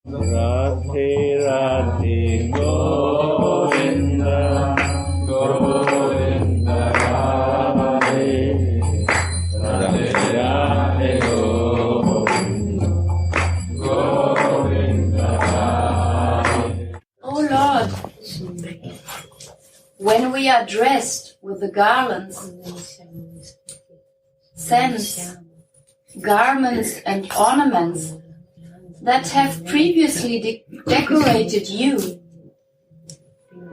Radhe Radhe Govinda Govinda Radhe Radhe Radhe Govinda Govinda Radhe. Oh Lord, when we are dressed with the garlands, scents, garments and ornaments that have previously decorated you,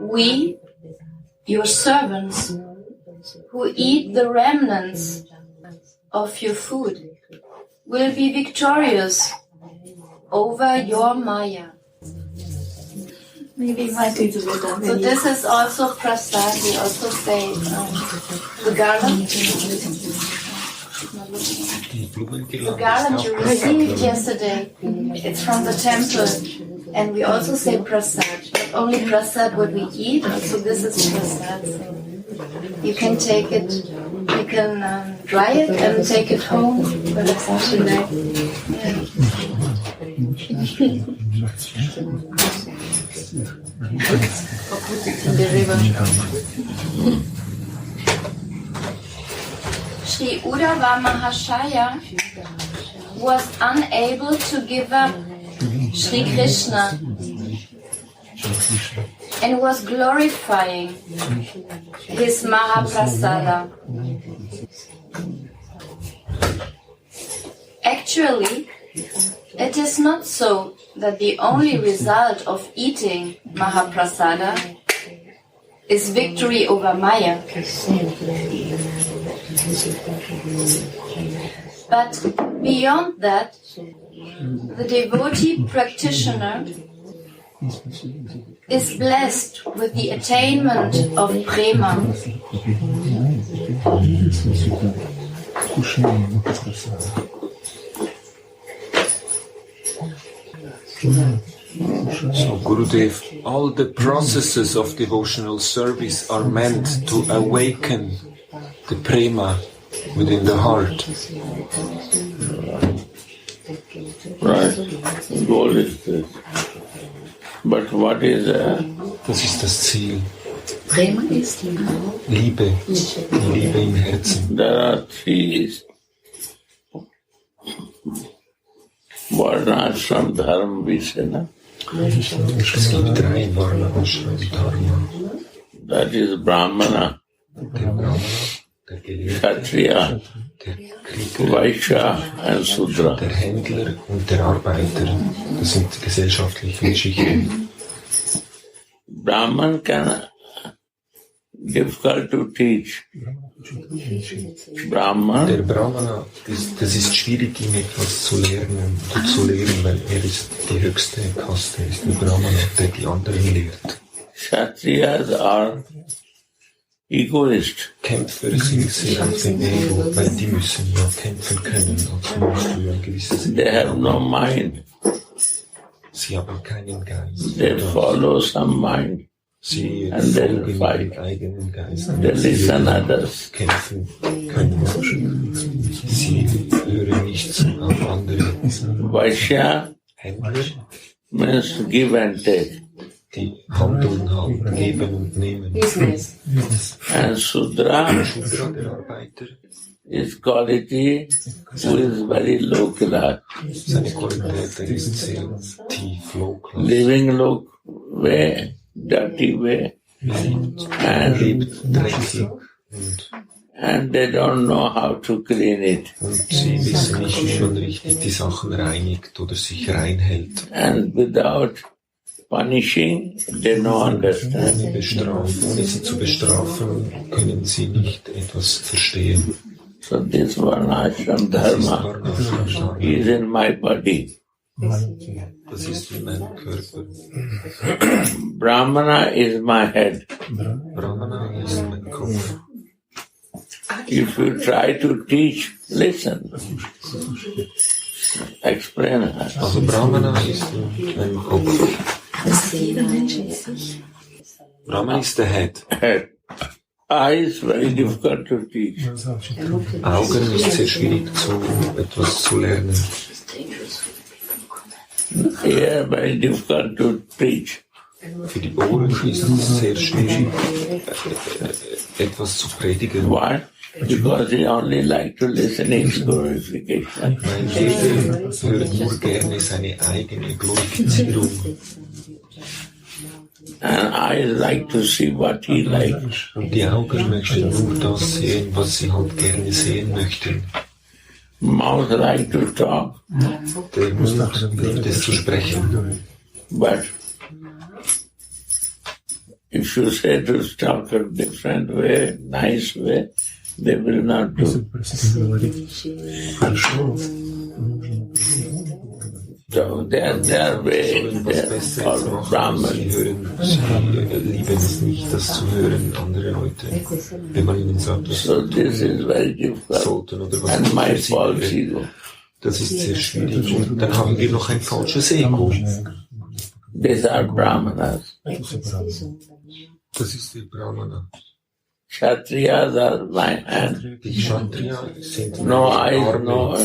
we, your servants, who eat the remnants of your food, will be victorious over your Maya. Maybe my teacher will do. So this is also prasad. We also say the garland. The garland you received yesterday, it's from the temple, and we also say prasad. Not only prasad what we eat, also this is prasad. So you can take it, you can dry it and take it home for the tonight. In the river. Sri Uddhava Mahashaya was unable to give up Sri Krishna and was glorifying his Mahaprasada. Actually, it is not so that the only result of eating Mahaprasada is victory over Maya. But beyond that, the devotee practitioner is blessed with the attainment of Prema. So, Gurudev, all the processes of devotional service are meant to awaken the prema within the heart. Right. Goal is this. But what is Das ist das Ziel. Prema ist Liebe. Die Liebe im Herzen. There are three Varnashram Dharma, we say, no? Es gibt 3 Varna, Ashram, Dharma. That is Brahmana, Der Brahmana, der Gelehrte, Kshatriya, der Krieger, Vaishya and Sudra. der Händler und der Arbeiter. Das sind die gesellschaftlichen Schichten. Brahman can difficult to teach. Brahman, Der Brahmana, das ist schwierig, ihm etwas zu lernen, weil er ist die höchste Kaste, ist der Brahmana, der die anderen lehrt. Kshatriyas are egoist. Kämpfer sind sehr auf dem Ego, weil die müssen ja kämpfen können, also musst du ja ein gewisses They have no mind. Sie haben keinen Geist. They follow some mind. Sie And they folgen fight. ihren eigenen Geist. They listen others. Kämpfen können. Sie hören nichts auf andere. Vaishya Händler, means give and take. die handeln haben, geben und nehmen. And Sudra Shudra, der Arbeiter, is quality who is very low class. seine Qualität ist sehr tief, low class. Living low way, dirty way. Er lebt dreckig And they don't know how to clean it. und sie wissen nicht, wie man richtig die Sachen reinigt oder sich reinhält. And without punishing, they don't understand. Ohne sie zu bestrafen, können sie nicht etwas verstehen. So this Varnashram Dharma is in my body. Das ist in meinem Körper. Brahmana is my head. Brahmana ist mein Kopf. If you try to teach, listen. Explain. Also Brahmana ist mein Kopf. Brahman ist der Head. Head. Eye is very difficult to teach. Augen ist sehr schwierig, etwas zu lernen. Yeah, very difficult to preach. Für die Ohren ist es sehr schwierig, etwas zu predigen. Why? Because he only like to listen his glorification. Weil jeder hört nur gerne seine eigene Glorifizierung. And I like to see what he likes. Und die Augen möchten nur das sehen, was sie halt gerne sehen möchten. Mouth like to talk. Der Mund liebt es zu sprechen. But if you say to talk a different way, nice way, they will not do. So their way, they're called Brahman. Sie lieben es nicht, das zu hören, andere Leute, wenn man ihnen sagt, was So this is very difficult. sollten oder was And my sie false wollen. ego. Das ist sehr schwierig. Und dann haben wir noch ein falsches Ego. These are Brahmanas. Das ist der Brahmana. Kshatriyas are my hand. Die Kshatriya sind No eyes, Arme. no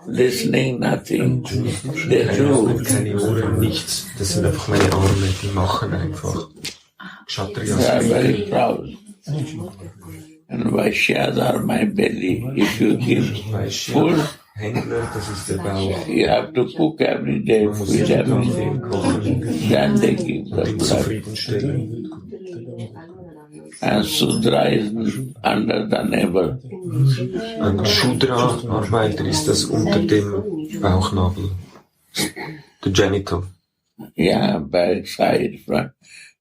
listening, nothing. They Keine do. Augen, keine Ohren, nichts. Das sind einfach meine Arme, die machen einfach. Kshatriyas They are sind very proud. And Vaishyas are my belly. If you give food, Händler, das ist der Bauch. you have to cook every day, Man muss feed jeden Tag every viel day. kochen Then they give und the ihn blood. zufriedenstellen. And Sudra is under the navel. Ein Shudra-Arbeiter ist das unter dem Bauchnabel. The genital. Yeah, back side, front.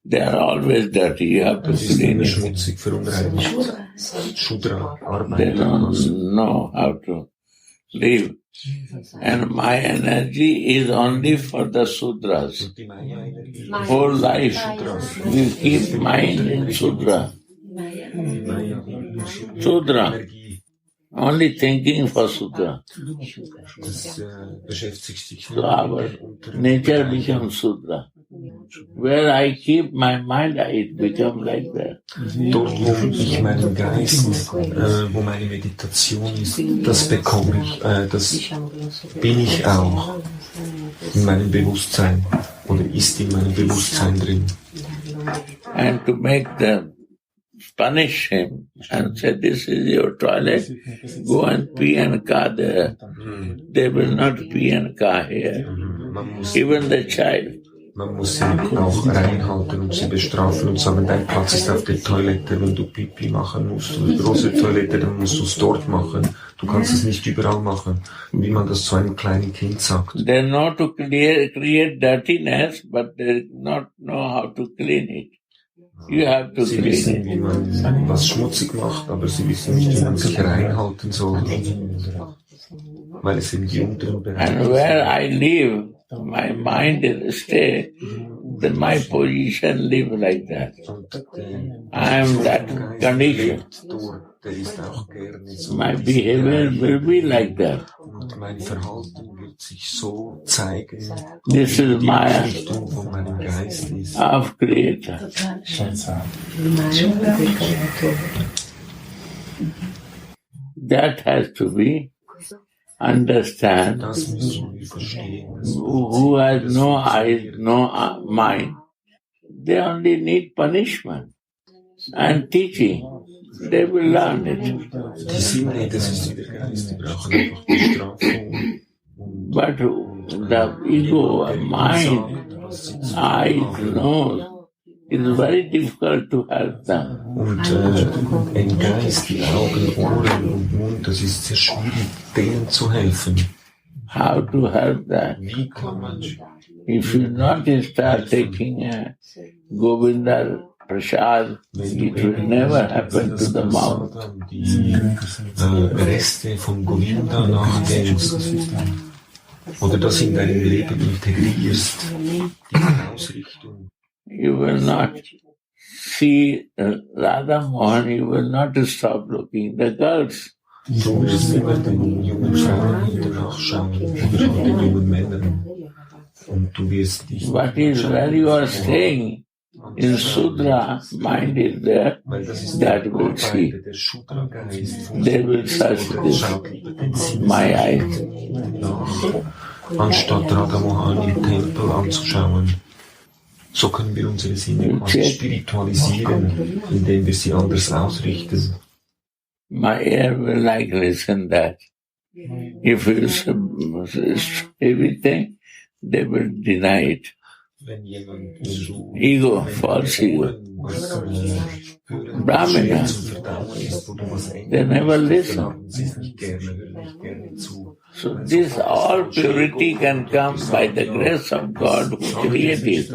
They are always dirty. You have to Das ist clean immer it. schmutzig, verunreinigt. They Shudra-Arbeiter. don't know how to live. And my energy is only for the Sudras. Und die Maya-Energie. Whole life, you keep mind in Sudra. Sudra. Only thinking for Sudra. Das beschäftigt sich So our nature becomes Sudra. Where I keep my mind, it becomes like that. Dort, wo ich meinen Geist, wo meine Meditation ist, das bekomme ich, das bin ich auch in meinem Bewusstsein oder ist in meinem Bewusstsein drin. And to make them punish him and say, this is your toilet, go and pee and ka there. They will not pee and ka here. Man muss, Even the child. man muss sie auch reinhalten und sie bestrafen und sagen, dein Platz ist auf der Toilette, wenn du Pipi machen musst oder große Toilette, dann musst du es dort machen. Du kannst es nicht überall machen, wie man das zu einem kleinen Kind sagt. They know to create dirtiness, but they not know how to clean it. You have to Sie clean wissen, it. wie man was schmutzig macht, aber sie wissen nicht, wie man sich reinhalten soll, weil es in die unteren Bereiche And where I live, my mind is stay, then my position live like that. I am that condition. Der ist auch gerne so. My behavior will be like that. Und mein Verhalten wird sich so zeigen, This is die my Richtung von meinem Geist ist. of Creator. That has to be understand. Das müssen wir verstehen. Who has no eyes, no mind, they only need punishment and teaching. They will learn it. Die Sinne, das ist wie der Geist, die brauchen einfach Bestrafung. But the ego, mind, eyes, nose, is very difficult to help them. Und ein Geist, die Augen, Ohren und Mund, das ist sehr schwierig, denen zu helfen. How to help that? Wie kann man, If you not start taking a Govinda Prasad, it will never happen to the mouth. die Reste von Govinda nachdenkst oder das in deinem Leben integrierst, die Ausrichtung. You will not see Radha Mohan, you will not stop looking. The girls, Du wirst immer den jungen Frauen wieder nachschauen oder auch den jungen Männern und du wirst dich what is where you are staying in Sudra, mind is there, weil das ist that der will see. Arbeiter, der Shudra-Geist von They will search oder this, schaut lieber den Sinn my eyes. nach anstatt Radha Mohan im Tempel anzuschauen. So können wir unsere Sinne quasi spiritualisieren, indem wir sie anders ausrichten. My ear will like listen that. If you say everything, they will deny it. Ego, false ego. Brahmana, they never listen. So this all purity can come by the grace of God who created.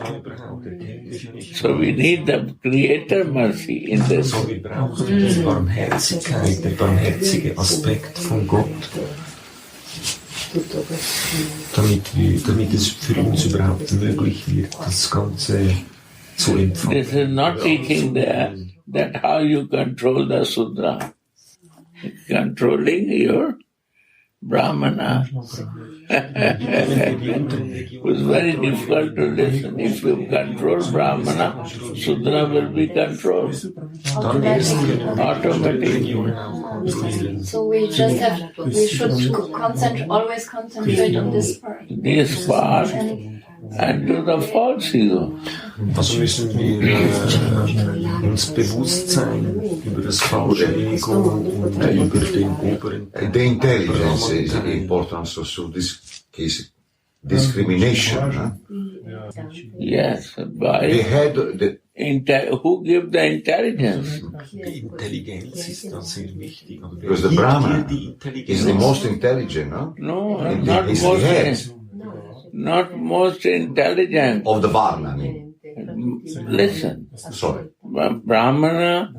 So we need the Creator mercy in this. So wir brauchen die Barmherzigkeit, der barmherzige Aspekt von Gott, damit es für uns überhaupt möglich wird, das Ganze zu empfangen. This is not teaching there that how you control the Sudra. Controlling your Brahmana was very difficult to listen. If you control Brahmana, Sudra will be controlled automatically. So we should always concentrate on this part. This part and to the false ego. Also müssen wir uns bewusst sein über das falsche Ego und über den oberen. The intelligence is important also this case. Discrimination. Huh? Yes, by We had the who give the intelligence? Die Intelligenz ist da sehr wichtig. because the Brahmana is the most intelligent, no? No, In not his most, head not most intelligent. of the Varna, I mean. Listen, Sorry. Brahmana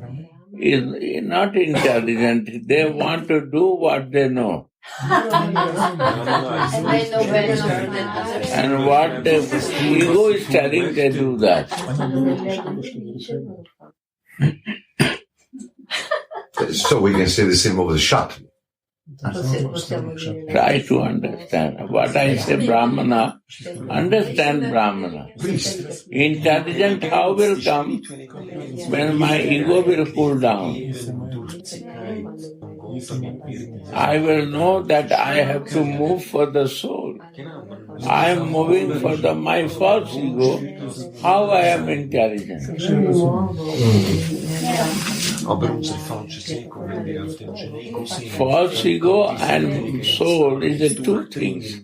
is not intelligent. They want to do what they know. And they know better than others. And what the ego is telling, they do that. So we can say the same of the Shat. Try to understand. What I say Brahmana, understand Brahmana. Intelligent how will come when my ego will cool down. I will know that I have to move for the soul. I am moving for my false ego. How I am intelligent? Aber unser falsches Ego, wenn wir auf den Ego sehen, False ego and soul is the two things.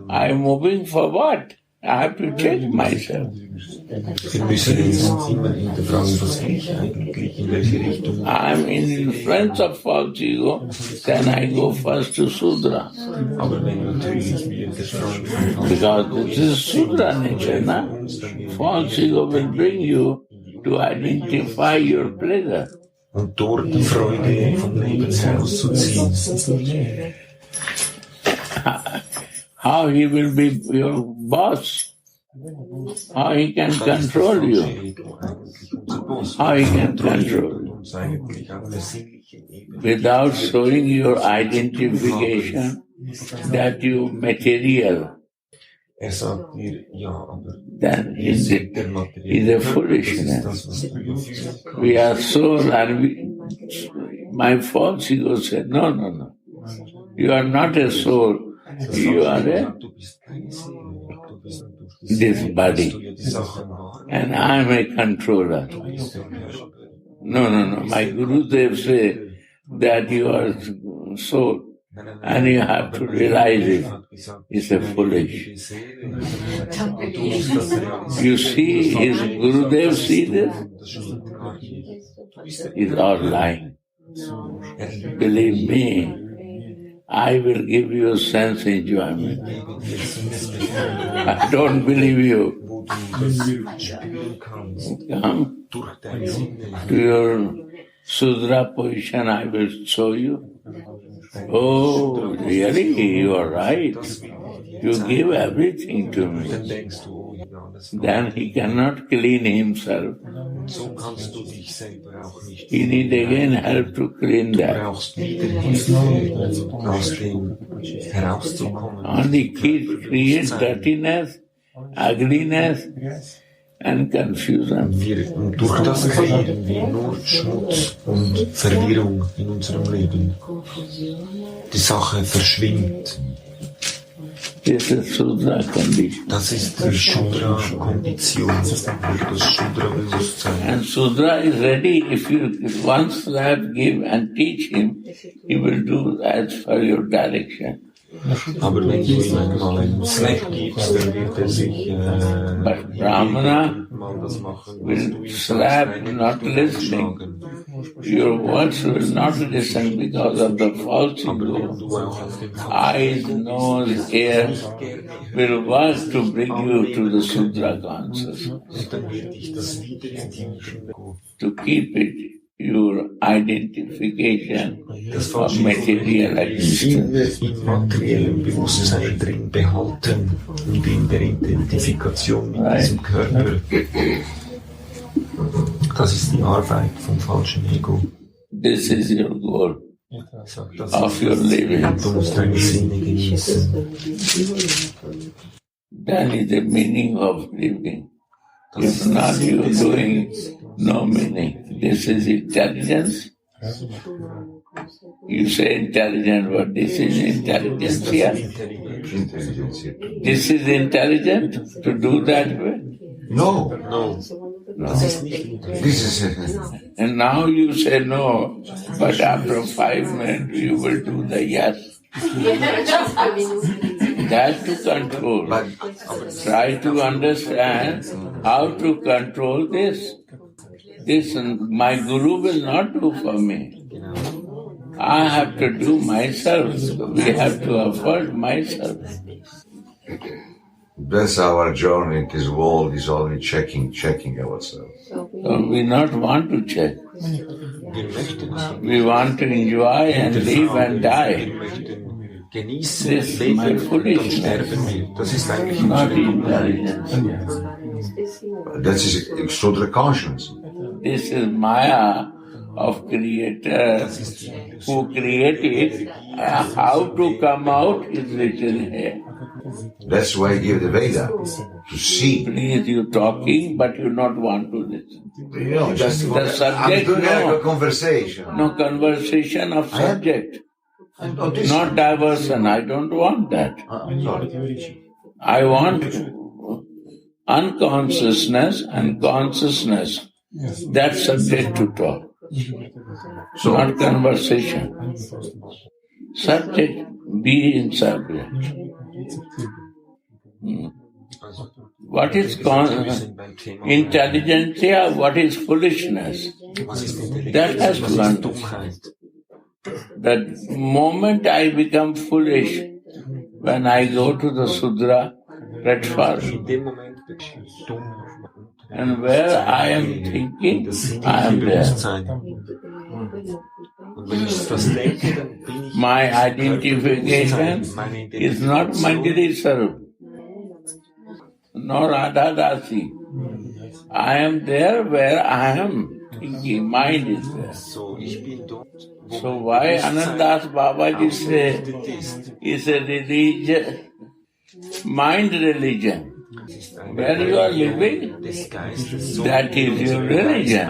I am moving for what? I have to check myself. wir müssen uns immer hinterfragen, was will ich eigentlich, in welche Richtung. I am in influence of false ego, then I go first to Sudra. Aber wenn natürlich wir das Fragen von Because this is Sudra nature, na? False ego will bring you to identify your pleasure. und dort die Freude vom Leben herauszuziehen. How he will be your boss, how he can control you, how he can control you. Without showing your identification that you material, Sagt mir, ja, aber then is a foolishness. We are soul and my false ego said, no, no, no. You are not a soul. You are this body. And I am a controller. No, no, no. My Gurudev say that you are soul. And you have to realize it. It's a foolish. You see his Gurudev see this? He's all lying. Believe me, I will give you sense enjoyment. I don't believe you. Come to your Sudra position, I will show you. Oh, really? You are right. You give everything to me. Then he cannot clean himself. He needs again help to clean that. Only creates dirtiness, ugliness, and confusion. Und durch das kreieren wir nur Schmutz und Verwirrung in unserem Leben. Die Sache verschwimmt. This is Sudra condition. Das ist die Shudra-Kondition, oder das Shudra-Bewusstsein. And Sudra is ready. If you one slab give and teach him, he will do as per your direction. Aber wenn du ihm einmal einen Slap gibst, dann wird sich But Brahmana mal das machen, was du will ihm slap, sagst, not listening. Your words will not listen because of the false ego. Eyes, nose, ear will work to bring you to the Sudra consciousness. To keep it your identification of material existence. Im materiellen Bewusstsein drin behalten und in der Identifikation mit diesem Körper. Das ist die Arbeit vom falschen Ego. This is your goal of your living. Du musst deine Sinne genießen. That is the meaning of living. If not, you are doing no meaning. This is intelligence. You say intelligent, but this is intelligence here. This is intelligent to do that way. No. This is And now you say no, but after 5 minutes you will do the yes. That to control. Try to understand how to control this. This my guru will not do for me. I have to do myself. We have to afford myself. That's our journey in this world is only checking ourselves. So we not want to check. We want to enjoy and live and die. Genießen, This is leben my und dann foolishness. sterben wir. Das ist eigentlich Not unsere intelligence. That is extraordinary conscience. This is Maya of Creator who created. How to come out is written here. That's why I give the Veda to see. Please, you talking, but you not want to listen. You know, just The subject, I'm doing no. a conversation. No conversation of subject, not diversion. I don't want that. I want unconsciousness and consciousness. That's subject to talk, not conversation. Subject, be in subject. What is intelligentsia? What is foolishness? That has to understand. The moment I become foolish, when I go to the Sudra platform, and where I am thinking, I am there. My identification is not Manjari Sarup, nor Radha Dasi. I am there where I am thinking, mind is there. So why Anandas Babaji say is a religion, mind religion? Where you are living, that is your religion.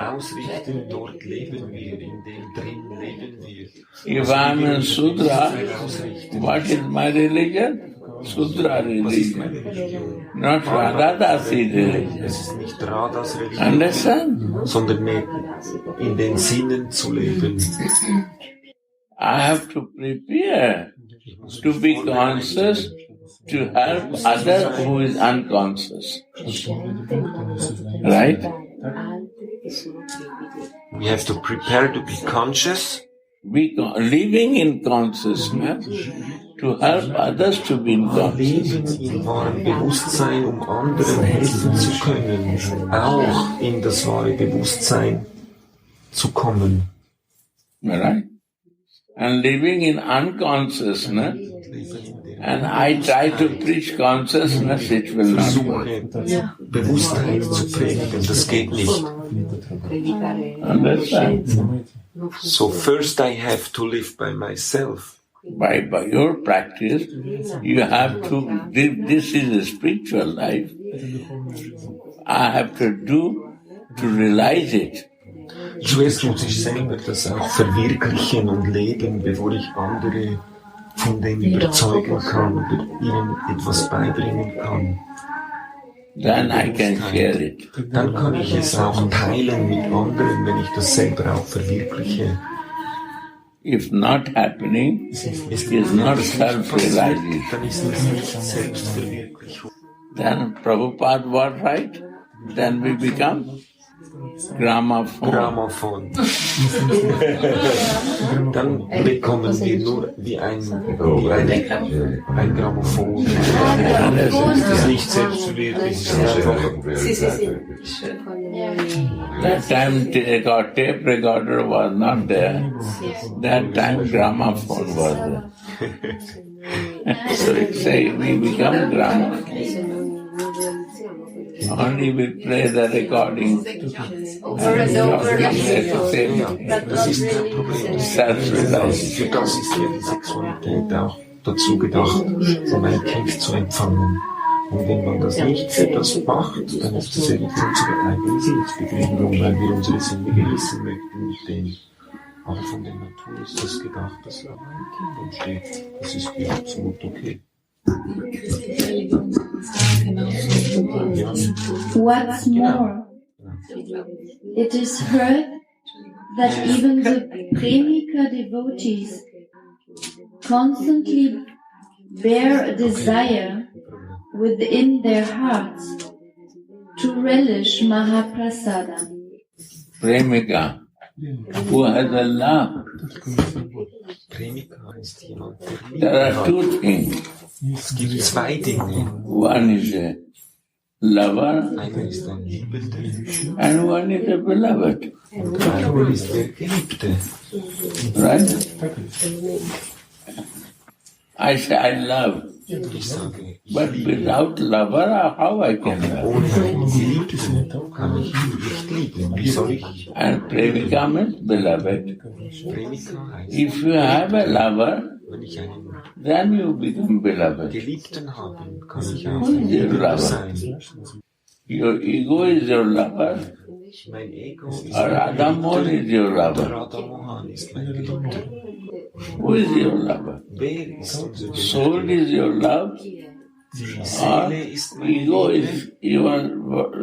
If I am in Sudra, what is my religion? Sudra religion, not Radhadasi religion. Understand? Sondern mehr in den Sinnen zu leben. I have to prepare to be conscious to help other who is unconscious. Right? We have to prepare to be conscious. Living in consciousness to help others to be in consciousness. Leben in wahrem Bewusstsein, anderen helfen zu können, auch in das wahre Bewusstsein zu kommen. Right? And living in unconsciousness, and I try to preach consciousness, it will not work. Bewusstheit zu predigen, das geht nicht. Understand? So first I have to live by myself. By your practice, you have to live. This is a spiritual life. I have to do to realize it. Zuerst muss ich selber das auch verwirklichen und leben, bevor ich andere von dem überzeugen kann oder ihnen etwas beibringen kann. Then I can share it. Dann kann ich es auch teilen mit anderen, wenn ich das selber auch verwirkliche. If not happening, it is not self-realization. Dann ist es nicht Selbstverwirklichung. Then Prabhupada was right. Then we become Grammophon. Grammophon. Dann bekommen wir nur wie ein Grammophon. Das ist nicht selbstverwirklicht. That time tape recorder was not there. That time gramophone was there. So it's say we become gramophone. Only we play the recording Over and over and Das ist das Problem. Für das ist ja die Sexualität auch dazu gedacht, um ein Kind zu empfangen. Und wenn man das nicht für das macht, dann ist das eben für unsere eigene Sinnesbefriedigung, weil wir unsere Sinne genießen möchten mit dem. Aber von der Natur ist das gedacht, dass ein Kind entsteht. Das ist ja absolut okay. What's more, it is heard that even the Premika devotees constantly bear a desire within their hearts to relish Mahaprasada. Premika, who has a love. Premika ist jemand, der There are two things. Es gibt zwei Dinge. One is a lover Einer ist ein Liebender and one is a beloved. und der andere ist der Geliebte. Right? I say I love, Ich sage, ich but liebe. without lover, how I can love? Ohne einen Geliebten kann ich nicht lieben. Wie soll ich? And Premika means beloved. Premika heißt, If you have a lover, wenn ich einen then you become beloved. Geliebten habe, kann ich auch ein Geliebter sein. Your ego is your lover, Mein Ego ist or mein Adamon Geliebter. is your lover. Radha Mohan ist mein Geliebter. Who is your lover? Wer ist unser Soul Geliebter? is your love, Die or Seele ist mein ego Liebe. is you are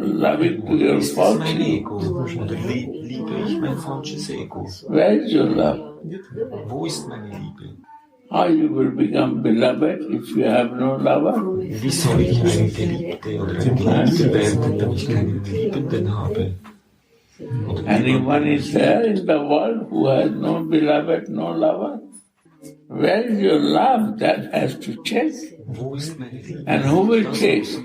loving to your Ist es mein fortune. Ego? Oder liebe ich mein falsches Ego? Where is your love? Wo ist meine Liebe? How you will become beloved if you have no lover? Wie soll ich eine Geliebte oder ein Geliebter werden, wenn ich keinen Liebenden habe? Oder Anyone is there in the world who has no beloved, no lover? Where is your love? That has to check. wo ist meine Liebe? And who will Das check? muss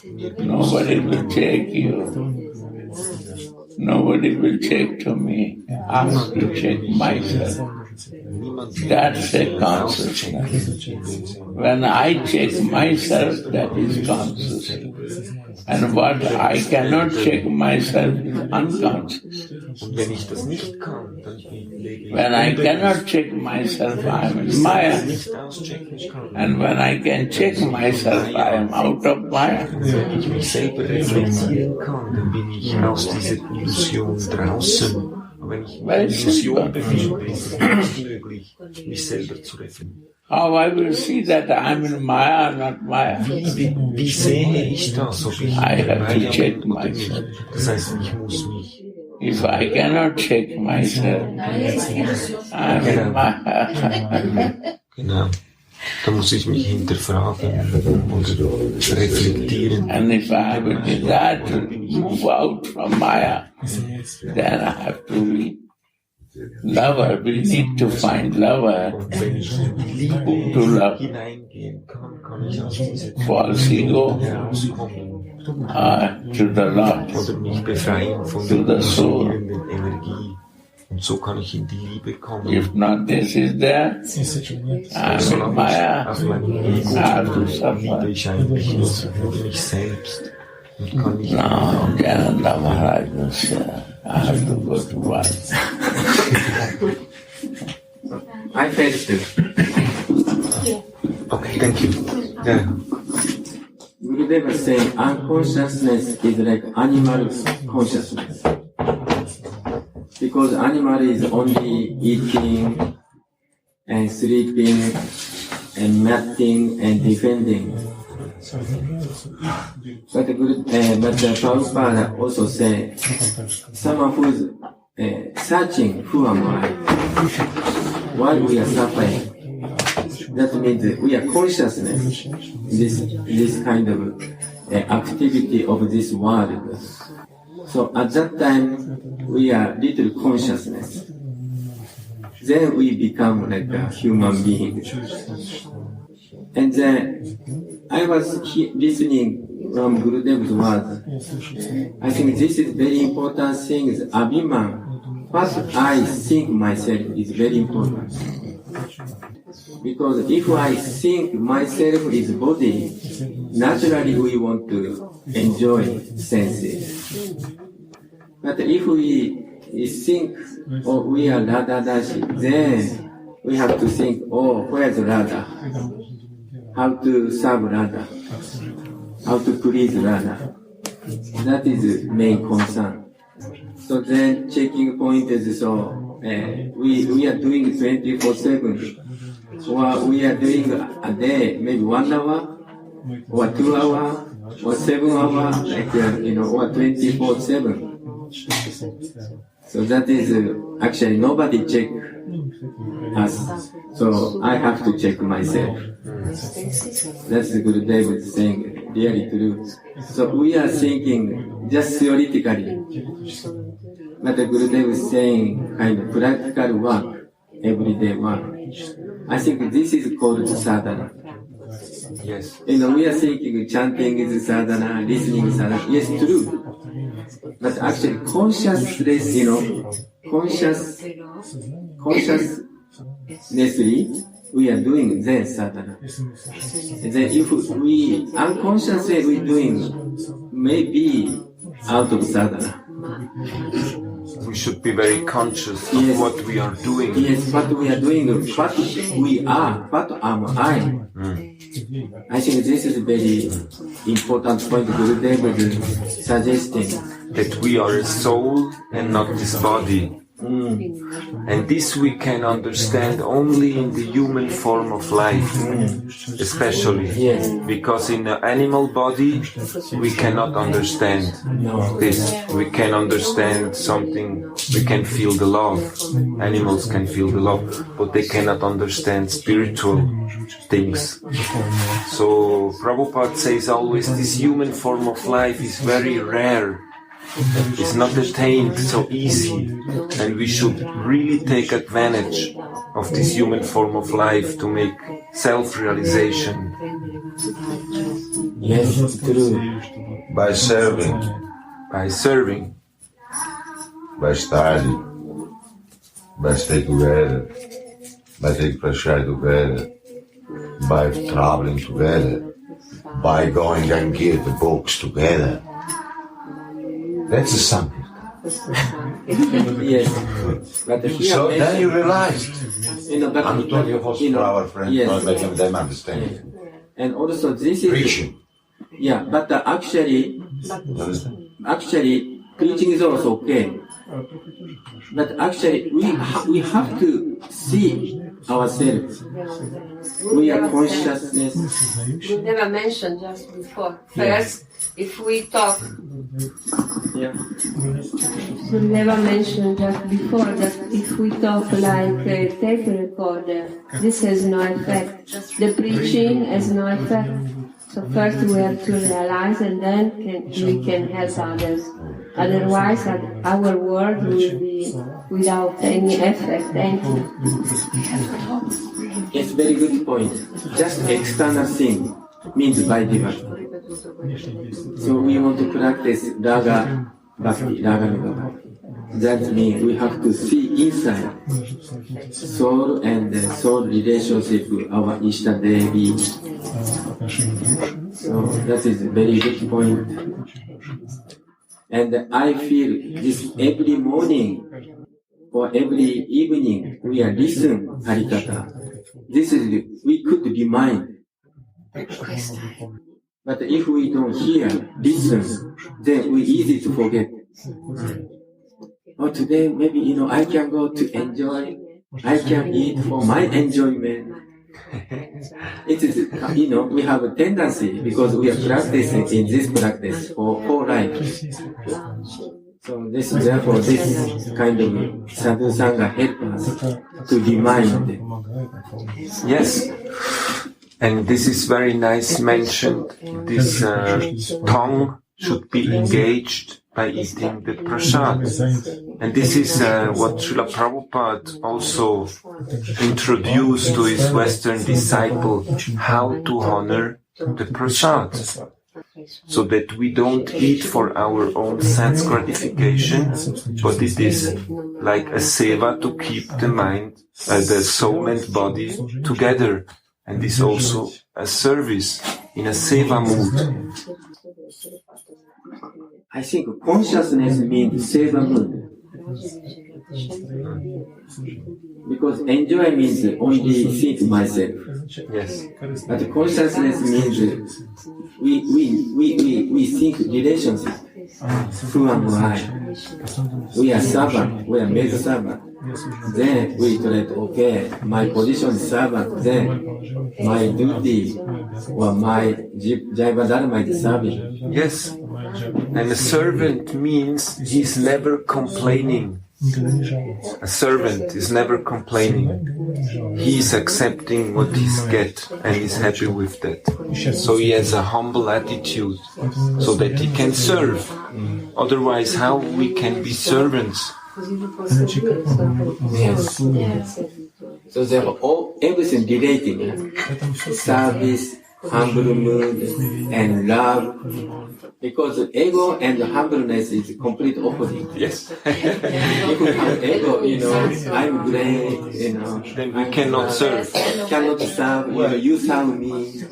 ich mir Nobody will check you. Nobody will check to me. I have to check myself. Niemand That's a consciousness. When I check myself, that is consciousness. And what I cannot check myself is unconscious. Und wenn ich das nicht kann, dann lebe ich When I cannot check myself, I am in Maya. nicht auschecken kann. And when I can check myself, I am out of Maya. Wenn ich mich selber reflektieren kann, dann bin ich aus dieser Illusion draußen. Und wenn ich in der Illusion befinde, ist es nicht möglich, mich selber zu reflektieren. How I will see that I am in Maya, not Maya? Wie sehe ich das, ob ich I have to Maya check bin oder nicht? myself. Das heißt, ich muss mich, If I cannot check myself, I am in Maya. genau, da muss ich mich hinterfragen und reflektieren. And if I have a desire to move out from Maya, then I have to be lover. We need to find lover Und wenn ich in die to Liebe love. hineingehen kann, kann ich aus dieser False ego herauskommen to the Lord. oder mich befreien von To der the soul. illusionierenden Energie. Und so kann ich in die Liebe kommen. If not this is there, I am in Solange Maya. ich auf meinem Ego I have to liebe suffer. ich eigentlich nur mich selbst und kann nicht No, Jananda Maharaja said, I have to go to work. I felt it. Okay, thank you. Yeah. Gurudev Gurudev was saying unconsciousness is like animal consciousness. Because animal is only eating and sleeping and matting and defending. But the Prabhupada also said, someone who is searching, who am I? Why we are suffering? That means that we are consciousness, this kind of activity of this world. So at that time, we are little consciousness. Then we become like a human being. And then I was listening from Gurudev's words. I think this is very important thing is Abhiman. What I think myself is very important. Because if I think myself is body, naturally we want to enjoy senses. But if we think, oh, we are Radha Dashi, then we have to think, oh, where's Radha? How to serve Radha? How to please Radha? That is the main concern. So then checking point is so we are doing 24/7. Or we are doing a day, maybe 1 hour, or 2 hours, or 7 hours, like, or 24/7. So that is actually nobody check us. So I have to check myself. That's the Gurudev is saying, really true. So we are thinking just theoretically. But the Gurudev is saying kind of practical work, everyday work. I think this is called sadhana. Yes. We are thinking chanting is sadhana, listening is sadhana. Yes, true. But actually consciously, consciously, we are doing then sadhana. And then if we unconsciously we doing, maybe out of sadhana. We should be very conscious of what we are doing. Yes, what we are doing, what we are, what am I? I think this is a very important point Gurudev is suggesting. That we are a soul and not this body. And this we can understand only in the human form of life, especially. Yes. Because in the animal body, we cannot understand this. We can understand something, we can feel the love. Animals can feel the love, but they cannot understand spiritual things. So Prabhupada says always this human form of life is very rare. It's not attained so easy, and we should really take advantage of this human form of life to make self-realization. Yes, true. By serving, By serving, by studying, by staying together, by taking prashad together, by traveling together, by going and give the books together. That's a sample. Yes. But So then you realized. but, I'm talking also for our friends, not making them understand. And also this is Preaching. Yeah, but actually, preaching is also okay. But actually, we have to see ourselves. We are consciousness. You never mentioned just before. First, if we talk. Yeah. You never mentioned just before that if we talk like a tape recorder, this has no effect. The preaching has no effect. So first we have to realize and then we can help others. Otherwise our world will be without any effect. Thank you. It's very good point. Just external thing means by devotee. So we want to practice Raga Bhakti, Raga Nuga Bhakti. That means we have to see inside soul and soul relationship with our Ishta Devi. So that is a very good point. And I feel this every morning or every evening we are listening Harikatha. This is we could remind. But if we don't hear, listen, then we easy to forget. Oh, today maybe, I can go to enjoy, I can eat for my enjoyment. It is, we have a tendency because we are practicing in this practice for life. So therefore this kind of Sadhu Sangha helps us to remind. Yes. And this is very nice mentioned. This tongue should be engaged by eating the prasad. And this is what Srila Prabhupada also introduced to his Western disciple, how to honor the prasad. So that we don't eat for our own sense gratification, but it is like a seva to keep the mind, the soul and body together. And is also a service in a seva mood. I think consciousness means seva mood. Because enjoy means only think myself. Yes. But consciousness means we think relationship. Who am I? We are servant, we are made servant. Then we try to, okay, my position is servant, then my duty or my Jaiva Dharma is serving. Yes. And a servant means he's never complaining. A servant is never complaining. He is accepting what he's get and is happy with that. So he has a humble attitude so that he can serve. Otherwise, how we can be servants? Yes. So therefore, everything relating, service, humble mood, and love. Because ego and humbleness is complete opposite. Yes. If we have ego, I'm great, then we cannot serve. Cannot serve, you serve me.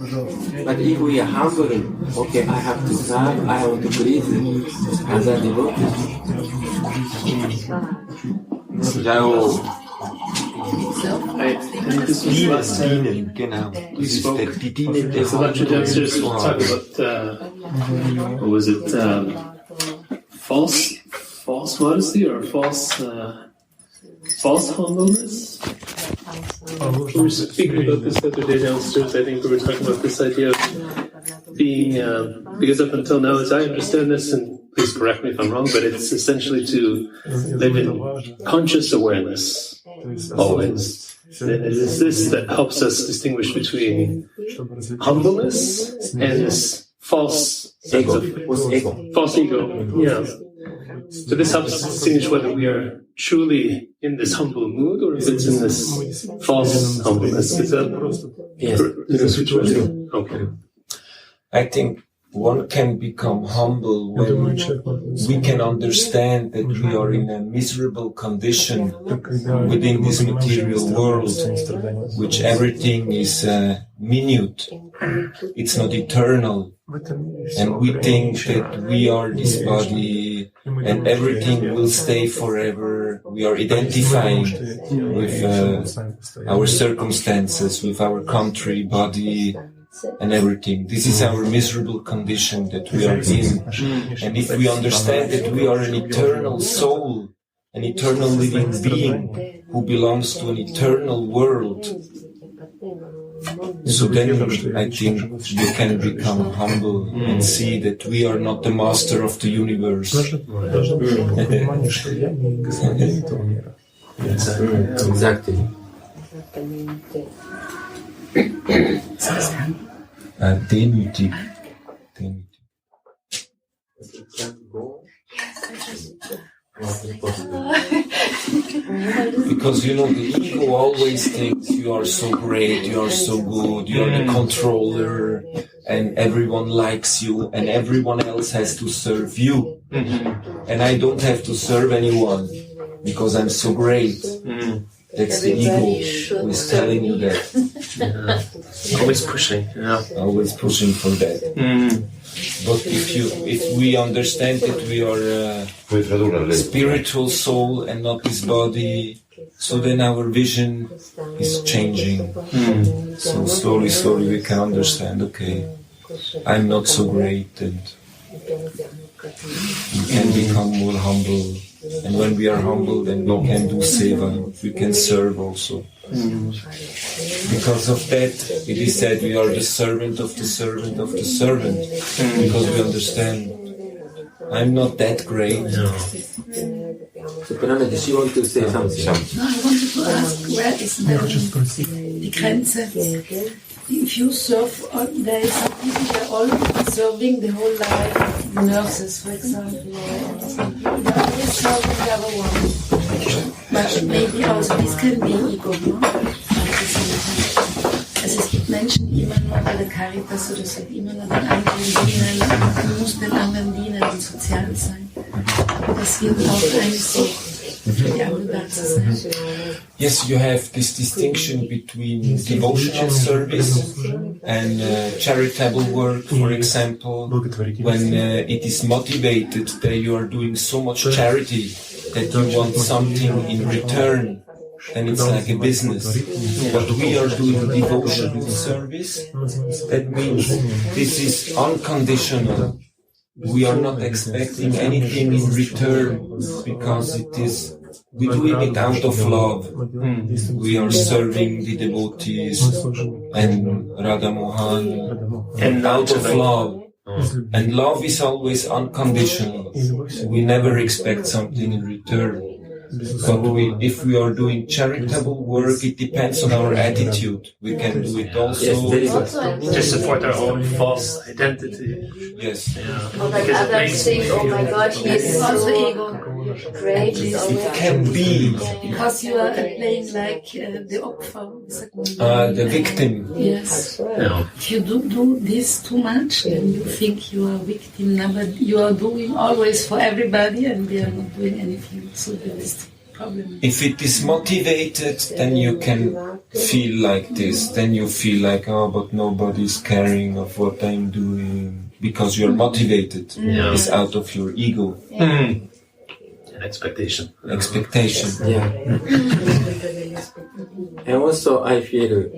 But if we are humble, okay, I have to serve, I want to please other devotees. Dienen, genau. We spoke it's about downstairs talking about what was it? False modesty or false humbleness? We were speaking about this the other day downstairs. I think we were talking about this idea of being because up until now, as I understand this, and please correct me if I'm wrong, but it's essentially to live in conscious awareness always. And it is this that helps us distinguish between humbleness and this false sense of false ego. Yeah. So this helps us distinguish whether we are truly in this humble mood or if it's in this false humbleness. Is that yes? Okay. I think one can become humble when we can understand that we are in a miserable condition within this material world, which everything is minute, it's not eternal, and we think that we are this body and everything will stay forever. We are identifying with our circumstances, with our country, body, and everything. This is our miserable condition that we are in. And if we understand that we are an eternal soul, an eternal living being who belongs to an eternal world, so then I think you can become humble and see that we are not the master of the universe. Exactly. Demütig. Because the ego always thinks you are so great, you are so good, you are the controller, and everyone likes you, and everyone else has to serve you. And I don't have to serve anyone because I'm so great. That's the ego who is telling you that. Always pushing. Yeah. Always pushing for that. But if we understand that we are a spiritual soul and not this body, so then our vision is changing. So slowly we can understand, okay, I'm not so great, and we can become more humble. And when we are humble, then we can do seva, we can serve also. Because of that, it is said we are the servant of the servant of the servant, because we understand I'm not that great. So, Prema, did you want to say something? No, I wanted to ask, where is the Grenze? If you serve, there is some people that are all serving the whole life, nurses, for example, they're always serving the other one. But maybe also this can be ego, no? Also es gibt Menschen, die immer nur bei der Caritas oder so, immer nur den anderen dienen, man muss den anderen dienen und sozial sein. Das wird auch eine Sucht. Yes, you have this distinction between devotional service and charitable work, for example. When it is motivated that you are doing so much charity that you want something in return, then it's like a business. But we are doing devotional service. That means this is unconditional. We are not expecting anything in return because we're doing it out of love. We are serving the devotees and Radha Mohan and out of love. And love is always unconditional. We never expect something in return. But if we are doing charitable work, it depends on our attitude. We can do it also to support our own false identity. Yes. Or like others think, oh my God, he is also ego. Great. It can be. Because you are playing like the Opfer. The victim. Yes. If you do this too much, then you think you are a victim. But you are doing always for everybody and they are not doing anything. So there is the problem. If it is motivated, then you can feel like this. Then you feel like, oh, but nobody's caring of what I'm doing. Because you're motivated. It's out of your ego. Expectation. Yeah. And also I feel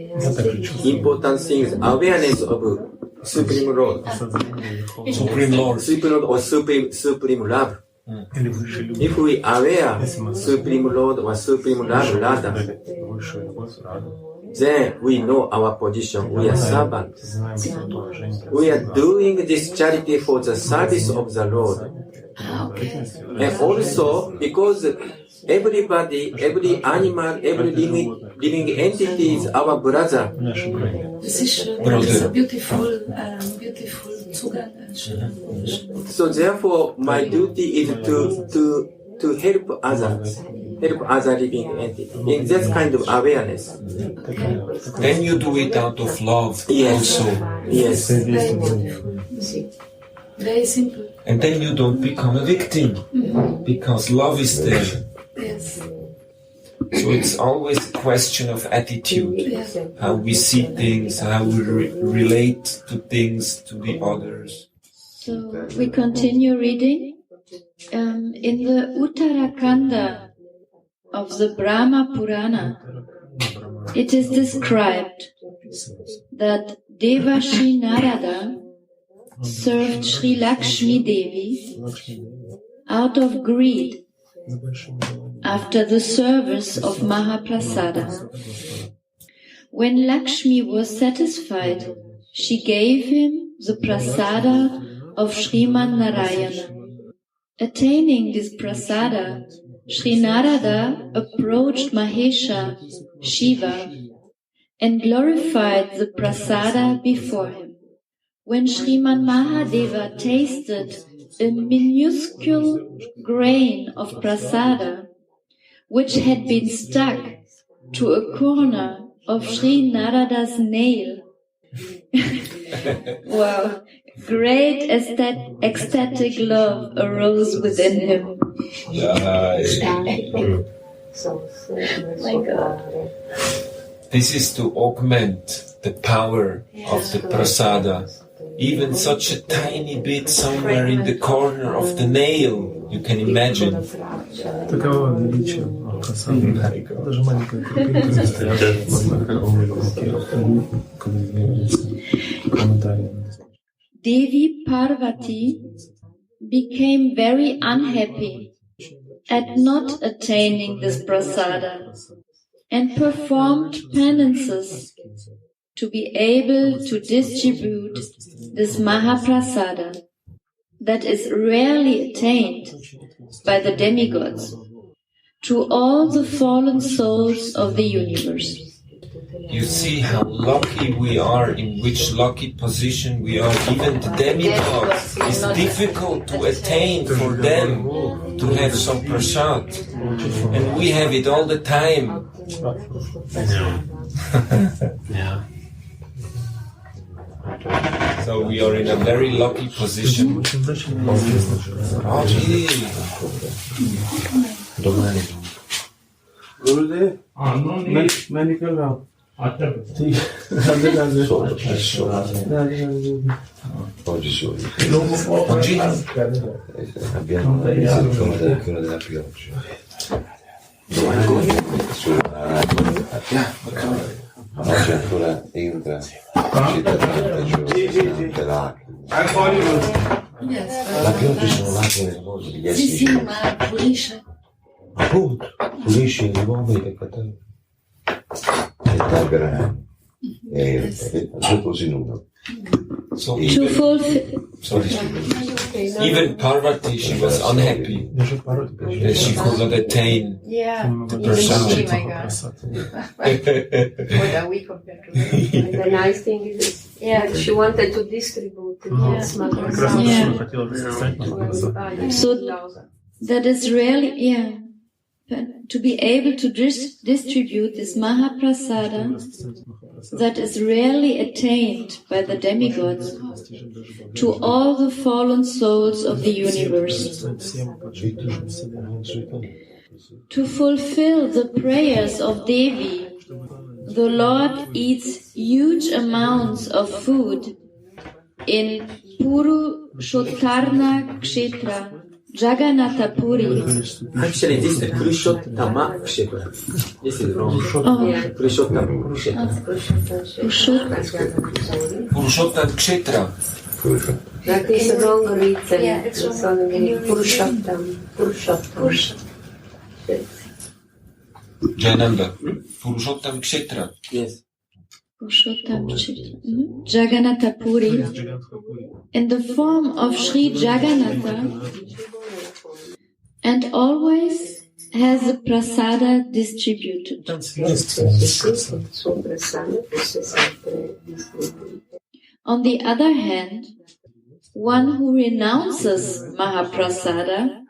important things, awareness of Supreme Lord. Supreme Lord. Supreme Lord or Supreme Love. If we aware Supreme Lord or Supreme Love Radha, then we know our position. We are servants. We are doing this charity for the service of the Lord. And also, because everybody, every animal, every living entity is our brother. This is a beautiful Zugang. So therefore, my duty is to help others. Help other living entities in that kind of awareness. Then you do it out of love also. Yes. Very simple. And then you don't become a victim because love is there. Yes. So it's always a question of attitude, how we see things, how we relate to things, to the others. So we continue reading. In the Uttarakanda of the Brahma Purana, it is described that Devashi Narada served Sri Lakshmi Devi out of greed after the service of Mahaprasada. When Lakshmi was satisfied, she gave him the prasada of Sriman Narayana. Attaining this prasada, Sri Narada approached Mahesha, Shiva, and glorified the prasada before him. When Sriman Mahadeva tasted a minuscule grain of prasada, which had been stuck to a corner of Sri Narada's nail, wow, great ecstatic love arose within him. My God. This is to augment the power of the prasada. Even such a tiny bit somewhere in the corner of the nail, you can imagine. Таково величие просады. Даже маленькая крупинка заставляет комментарии. Devi Parvati became very unhappy at not attaining this prasada and performed penances to be able to distribute this Mahaprasada that is rarely attained by the demigods to all the fallen souls of the universe. You see how lucky we are, in which lucky position we are. Even the demigods, it's difficult to attain for them to have some prasad. And we have it all the time. Yeah. So we are in a very lucky position. Gurudev, मैं निकल रहा हूँ। ठीक है, Oggi solo. Oggi Abbiamo quello della pioggia. Domani oggi ancora entra, ci dà tante giorni, lacrime. La pioggia sono lacrime di gli esseri umani. Appunto, pulisce gli uomini peccatori. E taglia così nudo. So even Parvati, she was unhappy that she could not attain the prasad. The nice thing is, she wanted to distribute this So that is really, to be able to distribute this Mahaprasada that is rarely attained by the demigods to all the fallen souls of the universe. To fulfill the prayers of Devi, the Lord eats huge amounts of food in Purushottarna Kshetra, Jagannath Puri. Actually, this is Purushottama Kshetra. This is wrong. Purushottama Kshetra. Purushottam Kshetra. That is wrong written. Yeah, it's wrong. Purushottam. Jananda. Purushottam Kshetra. Yes. Purushottam Jagannath Puri, in the form of Sri Jagannatha, and always has the prasada distributed. On the other hand, one who renounces Mahaprasada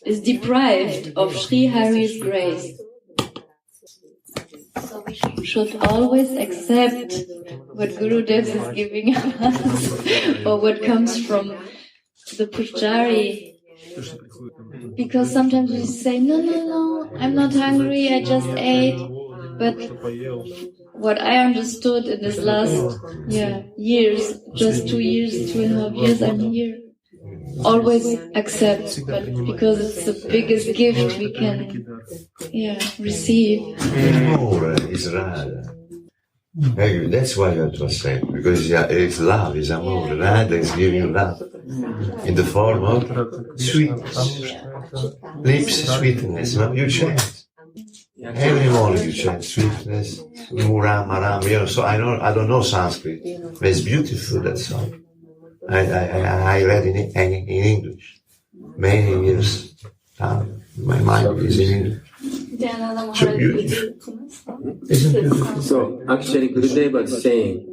is deprived of Sri Hari's grace. So we should always accept what Gurudev is giving us, or what comes from the Pujari. Because sometimes we say, no, I'm not hungry, I just ate. But what I understood in this last years, just 2 years, 2.5 years I'm here, always accept, but because it's the biggest gift we can receive. Amore is Radha. That's why you have to accept, because it's love, it's amore. Radha is giving love in the form of sweetness. Lips sweetness, no? You chant. Every morning you chant sweetness, Muram, Maram. So I don't know Sanskrit, but it's beautiful, that song. I read in English many years. My mind is in English. So beautiful. So actually, Gurudev was saying,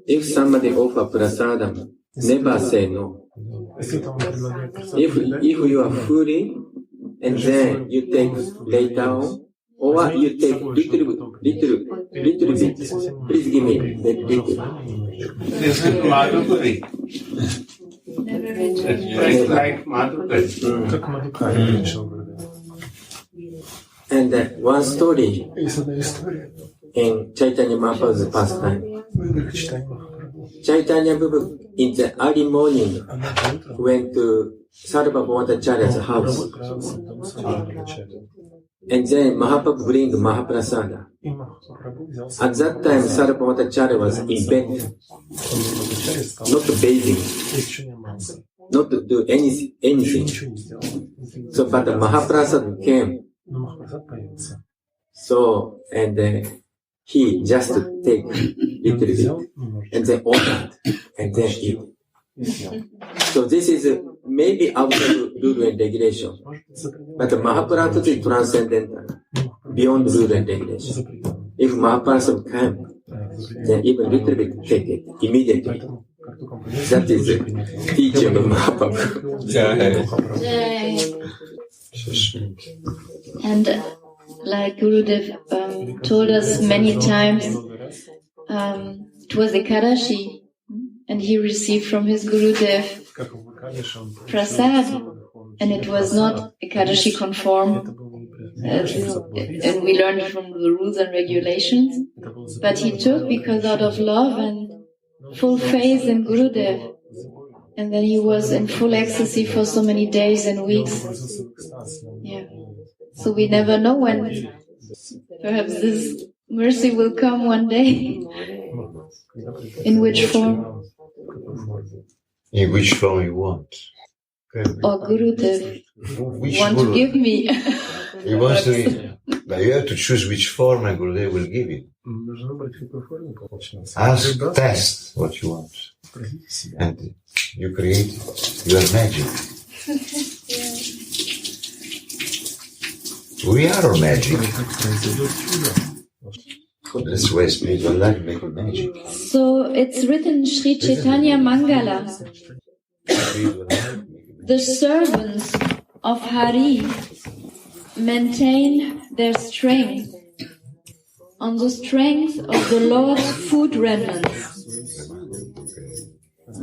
if somebody offer prasadam, never say no. If you are fully, and then you take later on, or you take little bit. Please give me that little. This is Madhupuri. It's like Madhupuri. And one story in Chaitanya Mahaprabhu's pastime. Chaitanya Prabhu in the early morning went to Sarvabhauma Acharya's house. And then Mahaprabhu bring Mahaprasada. At that time, Sarvabhaumacharya was in bed, not bathing, not to do anything. So, but the Mahaprasad came. So, and he just take little bit, and then opened, and then eat. So this is maybe out of rule and regulation. But the Mahaprasad is transcendental, beyond rule and regulation. If Mahaprasad came, then even little bit take it immediately. That is the teaching of Mahaprabhu. And like Gurudev told us many times, it was Ekadashi, and he received from his Gurudev prasad, and it was not Ekadashi conform, and we learned from the rules and regulations, but he took because out of love and full faith in Gurudev, and then he was in full ecstasy for so many days and weeks. Yeah. So we never know when perhaps this mercy will come one day. In which form? In which form you want. Or Gurudev want to give me. He wants to, but you have to choose which form and Gurudev will give you. Ask, test what you want. And you create your magic. We are our magic. That's why spiritual life makes magic. So it's written in Sri Chaitanya Mangala. The servants of Hari maintain their strength on the strength of the Lord's food remnants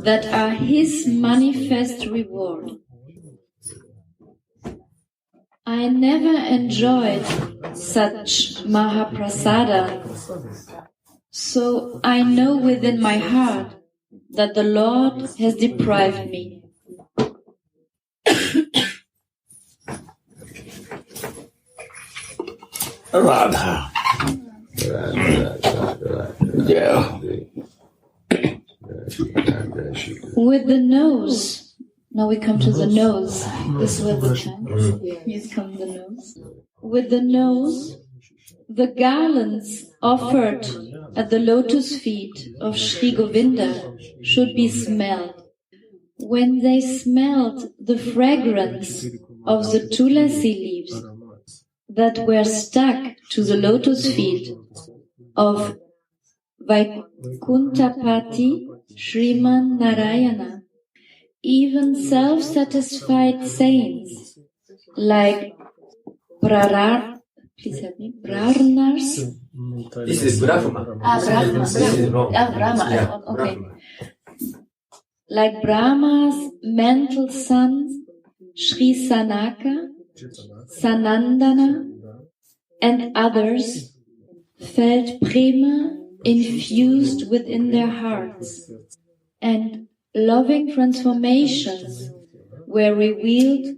that are His manifest reward. I never enjoyed such Mahaprasada, so I know within my heart that the Lord has deprived me. Radha. Yeah. With the nose. Now we come to the nose. This was the time. Here comes the nose. With the nose, the garlands offered at the lotus feet of Sri Govinda should be smelled. When they smelled the fragrance of the tulasi leaves that were stuck to the lotus feet of Vaikuntapati Sriman Narayana, even self-satisfied saints like Prarnas. This is Brahma. Brahma. Yeah, Okay. Like Brahma's mental sons, Sri Sanaka, Sanandana, and others felt Prema infused within their hearts, and loving transformations were revealed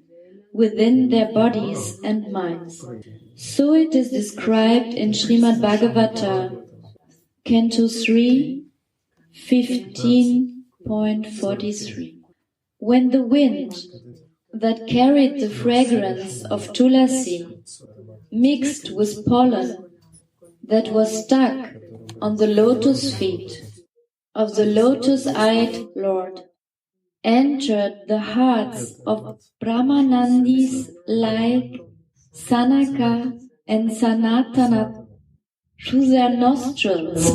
within their bodies and minds. So it is described in Srimad Bhagavata, Canto 3, 15.43. When the wind that carried the fragrance of tulasi mixed with pollen that was stuck on the lotus feet of the lotus-eyed Lord, entered the hearts of Brahmanandis like Sanaka and Sanatana through their nostrils.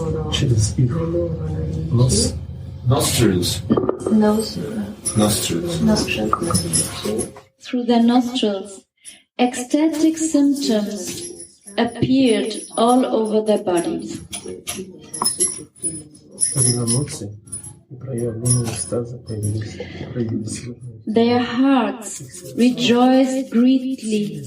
Nostrils. Through their nostrils, ecstatic symptoms appeared all over their bodies. Their hearts rejoiced greatly.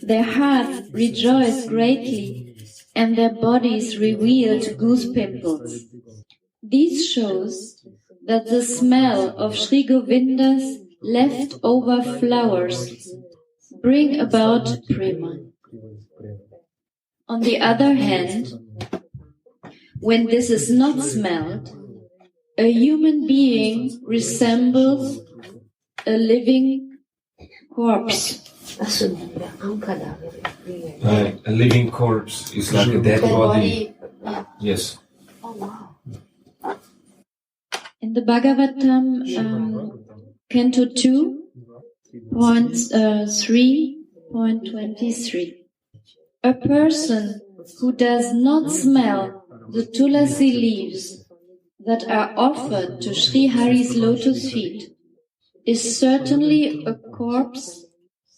Their hearts rejoiced greatly, and their bodies revealed goose pimples. This shows that the smell of Sri Govinda's leftover flowers bring about Prema. On the other hand, when this is not smelled, a human being resembles a living corpse. A living corpse is like a dead body. Yes. In the Bhagavatam, Canto 2, 3.23. A person who does not smell the tulasi leaves that are offered to Sri Hari's lotus feet is certainly a corpse,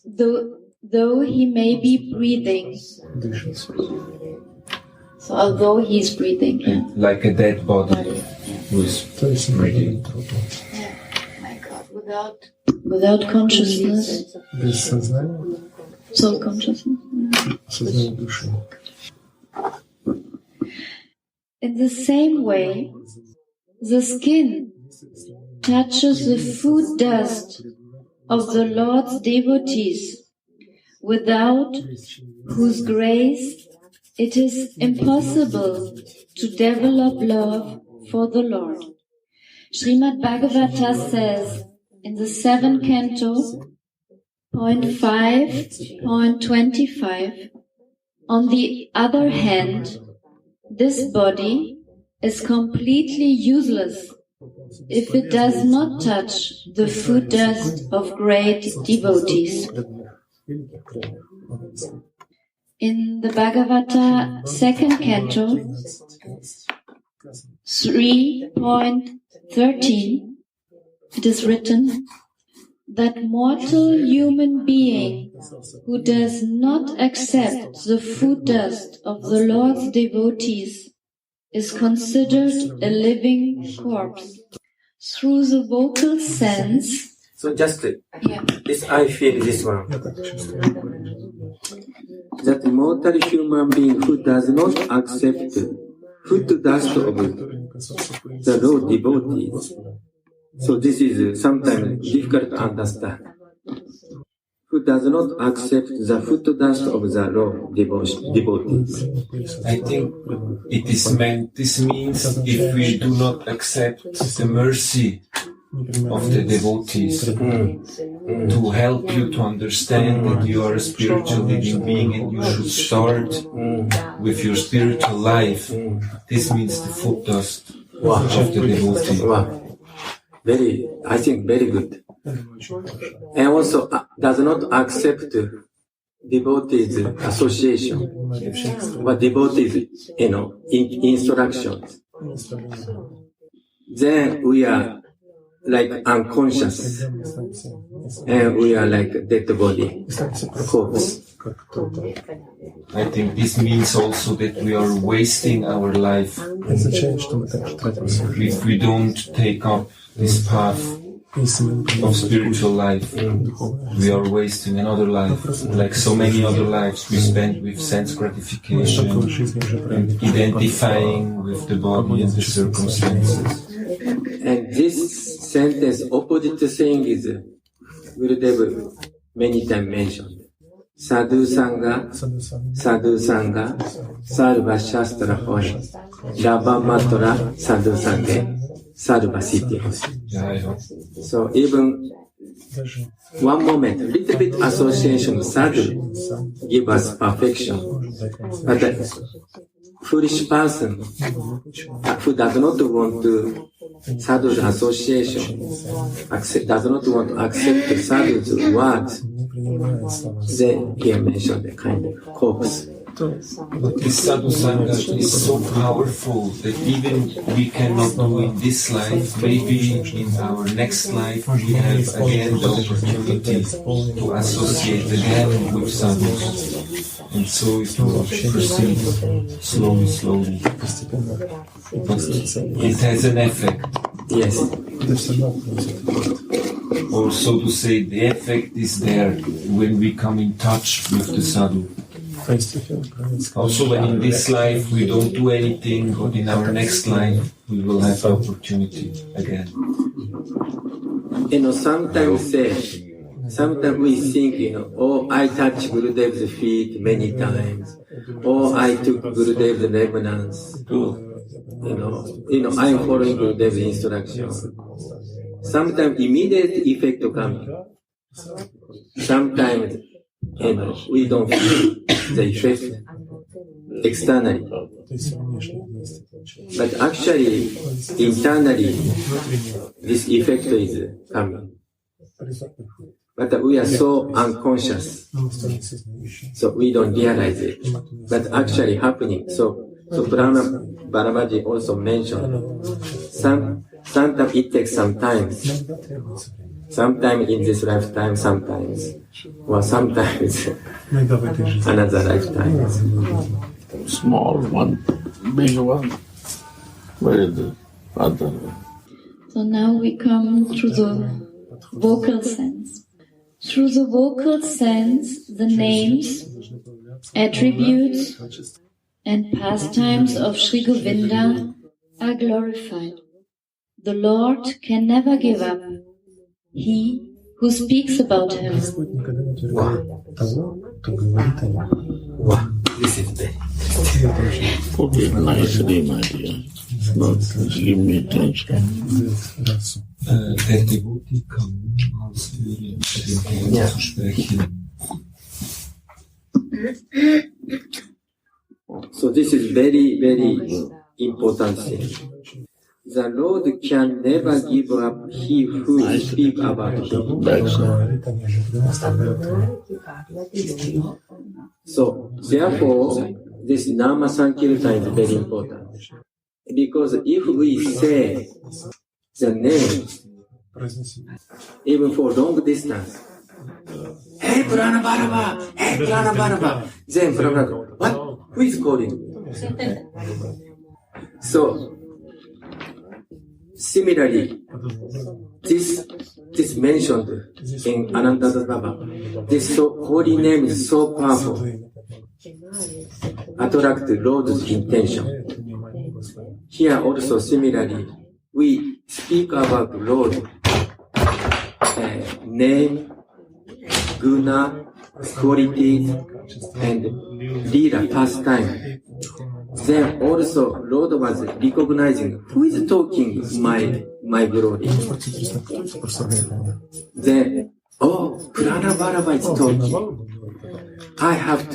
though he may be breathing. So although he's breathing. Like a dead body who is breathing. Yeah, my God, without consciousness. Soul consciousness. In the same way, the skin touches the food dust of the Lord's devotees, without whose grace it is impossible to develop love for the Lord. Srimad Bhagavata says in the 7th canto, 0.5.25, on the other hand, this body is completely useless if it does not touch the food dust of great devotees. In the Bhagavata 2nd canto, 3.13, it is written that mortal human being who does not accept the food dust of the Lord's devotees is considered a living corpse. Through the vocal sense, So just this, I feel this one. That mortal human being who does not accept food dust of the Lord devotees. So this is sometimes difficult to understand. Who does not accept the food dust of the Lord devotees. I think it is meant, this means if we do not accept the mercy of the devotees to help you to understand that you are a spiritual living being and you should start with your spiritual life. This means the food dust of the devotee. Wow. I think very good. And also does not accept devotees association, but devotees, instructions. Then we are like unconscious, and we are like dead body, corpse. I think this means also that we are wasting our life if we don't take up this path of spiritual life. We are wasting another life, like so many other lives we spend with sense gratification and identifying with the body and the circumstances. And this sentence, opposite thing is Gurudev many times mentioned. Sadhu Sangha, Sarva Shastra Hoy, Labha Matra Sadhu Sangha, Sarva Siddhi. So even one moment, little bit association, sadhu, give us perfection. But a foolish person who does not want to sadhu's association, does not want to accept the sadhu's words, then here mentioned the kind of corpse. This sadhu sangha is so powerful that even we cannot do in this life, maybe in our next life we have again the opportunity to associate again with sadhus. And so it will proceed slowly. But it has an effect. Yes. Or so to say, the effect is there when we come in touch with the sadhu. Also, when in this life we don't do anything, but in our next life we will have the opportunity again. Sometimes say Sometimes we think, oh, I touched Gurudev's feet many times, or I took Gurudev's remembrance. I'm following Gurudev's instruction. Sometimes immediate effect coming. Sometimes, we don't feel the effect externally. But actually, internally, this effect is coming. But we are so unconscious, so we don't realize it. But actually happening. So Prema Bharavaji also mentioned, sometimes it takes some time. Sometimes in this lifetime, sometimes, or sometimes another lifetime. Small one, big one. Where is the other one? So now we come to the vocal sense. Through the vocal sense, the names, attributes, and pastimes of Sri Govinda are glorified. The Lord can never give up. He who speaks about him. This is bad. Put it nicely, my dear. Not give me attention. So this is very, very important thing. The Lord can never give up he who speaks about him. So therefore, this Nama Sankirtan is very important. Because if we say the name, even for long distance, hey Prana Bharava, hey Prana Bharava, then Prana, what? Who is calling? So, similarly, this mentioned in Ananta Baba, this holy name is so powerful, attract the Lord's intention. Here also similarly, we speak about the Lord, name, guna, qualities, and lila, pastime. Then also Lord was recognizing who is talking my glory. Then, oh, Prana Bharava is talking. I have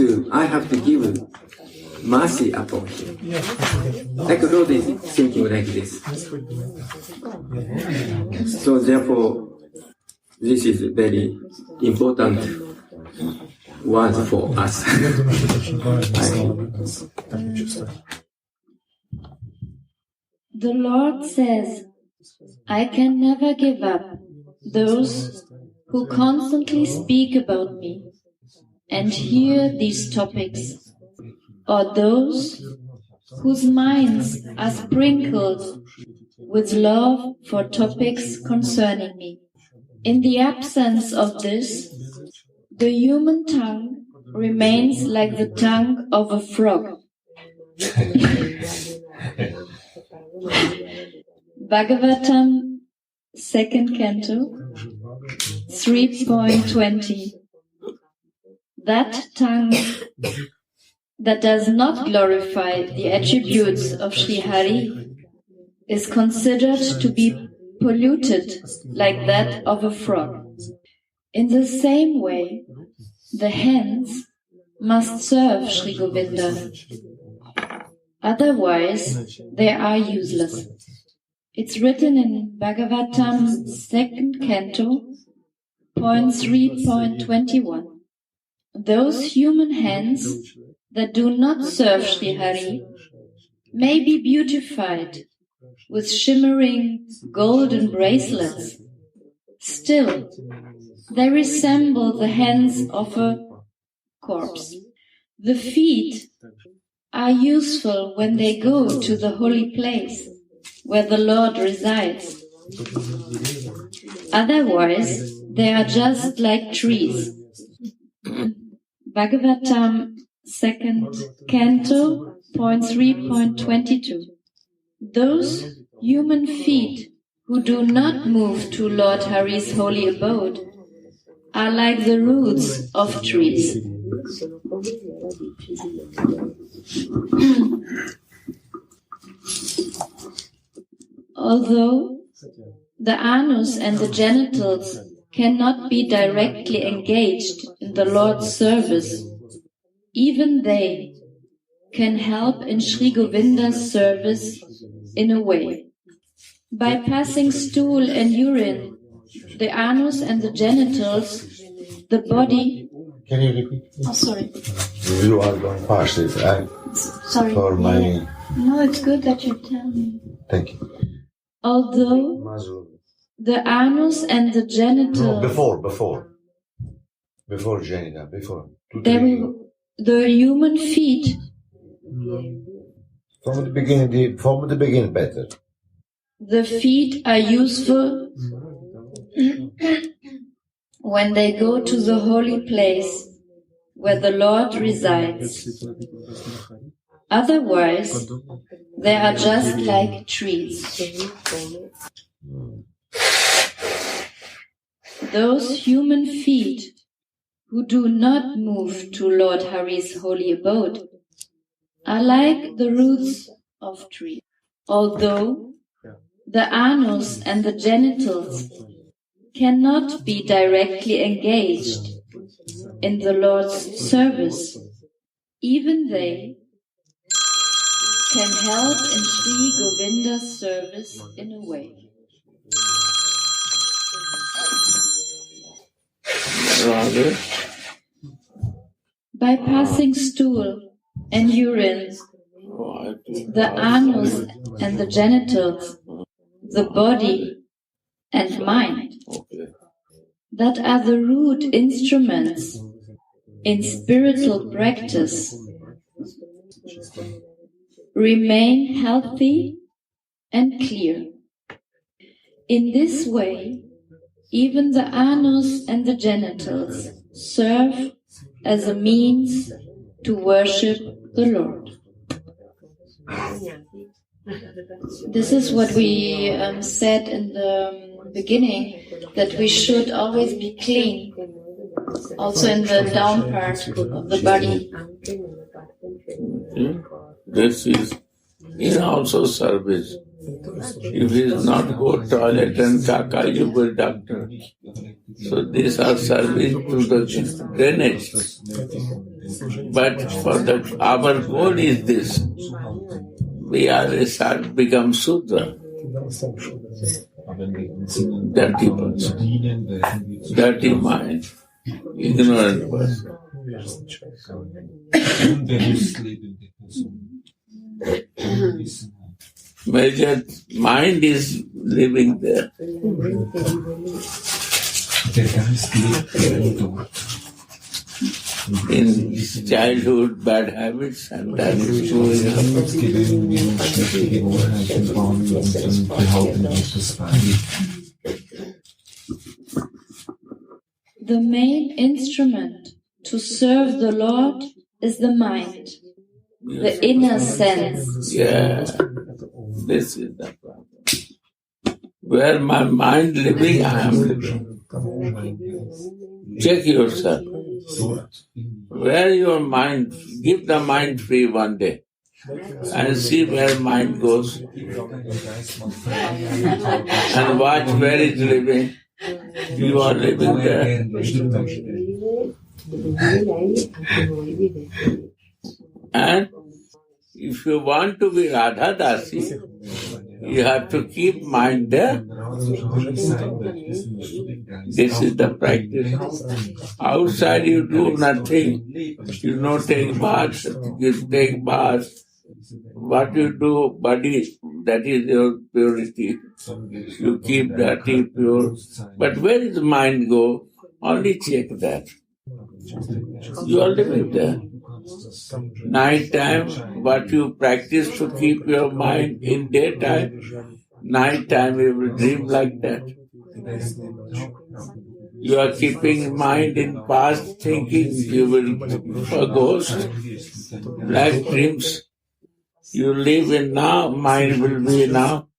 to give mercy upon him. Like Lord is thinking like this. So therefore, this is very important word for us. The Lord says, I can never give up those who constantly speak about me and hear these topics, or those whose minds are sprinkled with love for topics concerning me. In the absence of this, the human tongue remains like the tongue of a frog. Bhagavatam, 2nd Canto, 3.20. That tongue that does not glorify the attributes of Sri Hari is considered to be polluted like that of a frog. In the same way, the hands must serve Sri Govinda. Otherwise, they are useless. It's written in Bhagavatam 2nd Canto, point 3.21. Those human hands that do not serve Sri Hari may be beautified with shimmering golden bracelets. Still, they resemble the hands of a corpse. The feet are useful when they go to the holy place where the Lord resides. Otherwise, they are just like trees. Bhagavatam 2nd Canto, point 3.22. Those human feet who do not move to Lord Hari's holy abode are like the roots of trees. Although the anus and the genitals cannot be directly engaged in the Lord's service, even they can help in Sri Govinda's service in a way. By passing stool and urine, the anus and the genitals, the body... Can you repeat? Oh, sorry. You are going fast. Sorry. For my... No, it's good that you tell me. Thank you. Although the anus and the genitals... No, before genital, before. The human feet... From the beginning better. The feet are useful when they go to the holy place where the Lord resides. Otherwise, they are just like trees. Those human feet who do not move to Lord Hari's holy abode are like the roots of trees. Although the anus and the genitals cannot be directly engaged in the Lord's service, even they can help in Sri Govinda's service in a way. By passing stool and urine, the anus and the genitals, the body and mind, that are the root instruments in spiritual practice, remain healthy and clear. In this way, even the anus and the genitals serve as a means to worship the Lord. This is what we said in the beginning, that we should always be clean, also in the down part of the body. This is also service. If he is not go toilet and kaka, you go doctor. So these are service to the drainage. But for our goal is this. We are become Sudra. Dirty person, dirty mind, ignorant person. Major mind is living there. In childhood, bad habits, and that is growing up. The main instrument to serve the Lord is the mind, the inner sense. Yeah, this is the problem. Where my mind living, I am living. Check yourself. Where your mind, give the mind free one day and see where mind goes and watch where it's living. You are living there. And if you want to be Radha Dasi, you have to keep mind there. This is the practice. Outside you do nothing. You don't take baths, you take baths. What you do, body, that is your purity. You keep dirty pure. But where is mind go? Only check that. You are living there. Night time, what you practice to keep your mind in daytime, night time you will dream like that. You are keeping mind in past thinking, you will for ghost, black dreams. You live in now, mind will be now.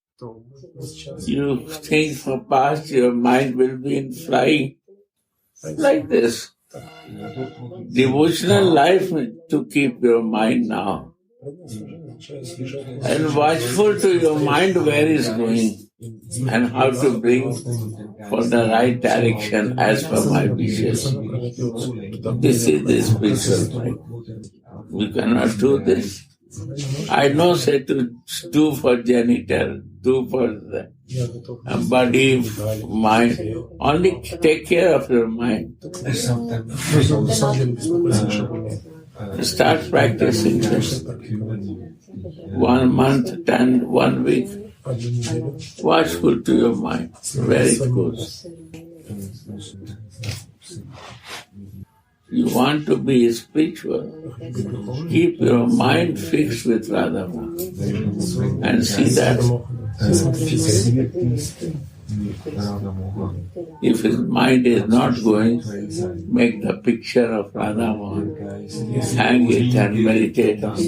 You think for past, your mind will be in flying. Like this. Devotional life to keep your mind now. And watchful to your mind where it's going and how to bring for the right direction as per my wishes. This is the spiritual life. We cannot do this. I know say to do for genital, do for the body, mind. Only take care of your mind. Start practicing this. 1 month, 1 week. Watchful to your mind. Very good. You want to be spiritual, keep your mind fixed with Radha and see that. If his mind is not going, make the picture of Radha Mohan, hang it and meditate on that.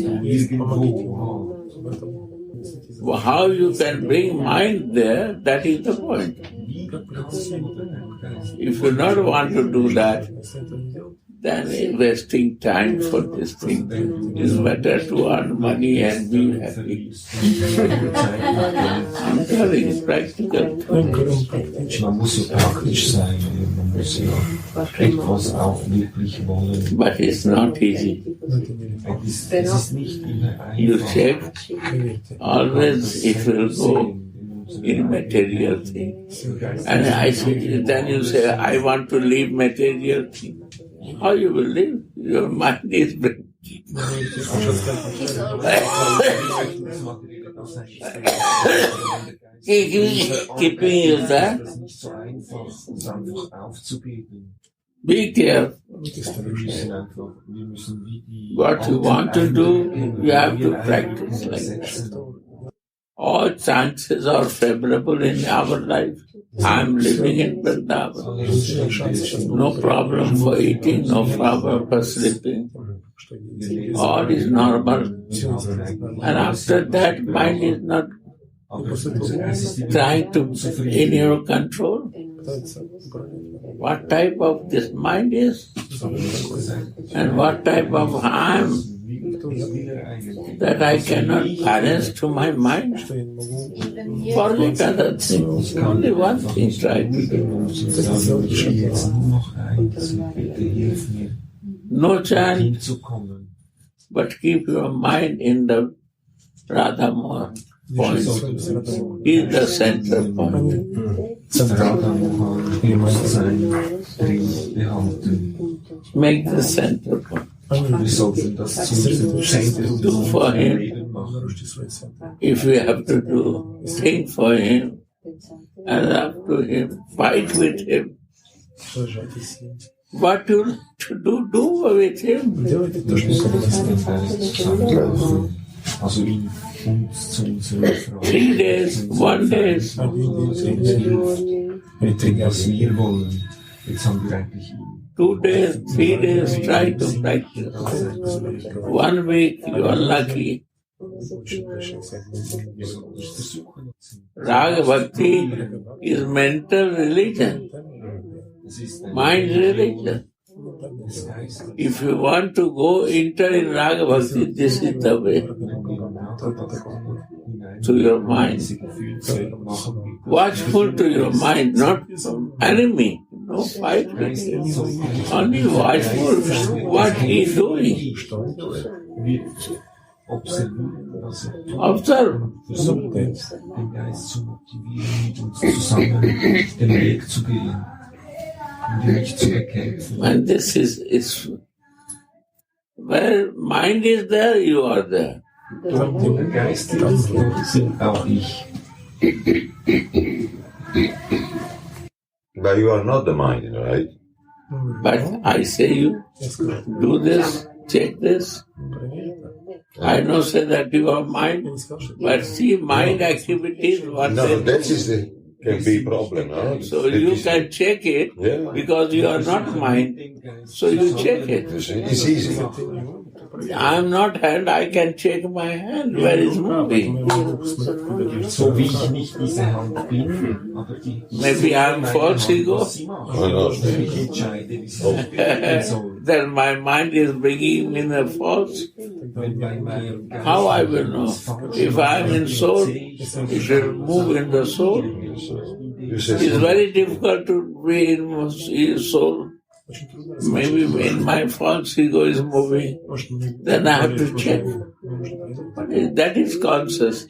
How you can bring mind there, that is the point. If you not want to do that, then wasting time for this thing. It's better to earn money and be happy. I'm telling you, practical. Man muss ja praktisch sein, man muss ja etwas auch wirklich wollen. But it's not easy. Es ist nicht immer einfach. You check, always it will go in material thing. And I say, then you say, I want to leave material thing. How you will live? Your mind is keeping you there. Be careful. What you want to do, you have to practice like that. All chances are favorable in our life. I am living in Vrindavan. No problem for eating, no problem for sleeping. All is normal. And after that, mind is not trying to in your control. What type of this mind is? And what type of I am? That I cannot balance to my mind. Forget other things. Only one thing try to do. No chant, but keep your mind in the Radha Mohan point. He is the center point. Make the center point. Do for him. If you have to do, think for him, and up to him, fight with him. What you do with him. 3 days, 1 day. Jetzt haben wir eigentlich 2 days, 3 days, try to practice. 1 week, you are lucky. Raga Bhakti is mental religion, mind religion. If you want to go enter in Raga Bhakti, this is the way to your mind. Watchful to your mind, not enemy. No fight with him. Only watchful what he is doing. Observe. Den Geist zu motivieren, mit uns zusammen den Weg zu gehen und nicht zu bekämpfen. And this is where mind is there, you are there. Dort, wo der Geist ist, sind auch ich. But you are not the mind, right? But I say you do this, check this. I don't say that you are mind, but see mind activities. What No, that is can be problem, huh? So you can check it because you are not mind. So you check it. It's easy. I am not hand, I can check my hand where it's moving. So wie ich nicht diese Hand bin, aber die... Maybe I am false ego. Then my mind is bringing me the false. How I will know? If I am in soul, it should move in the soul. It's very difficult to be in soul. Maybe when my false ego is moving, then I have to check. That is conscious.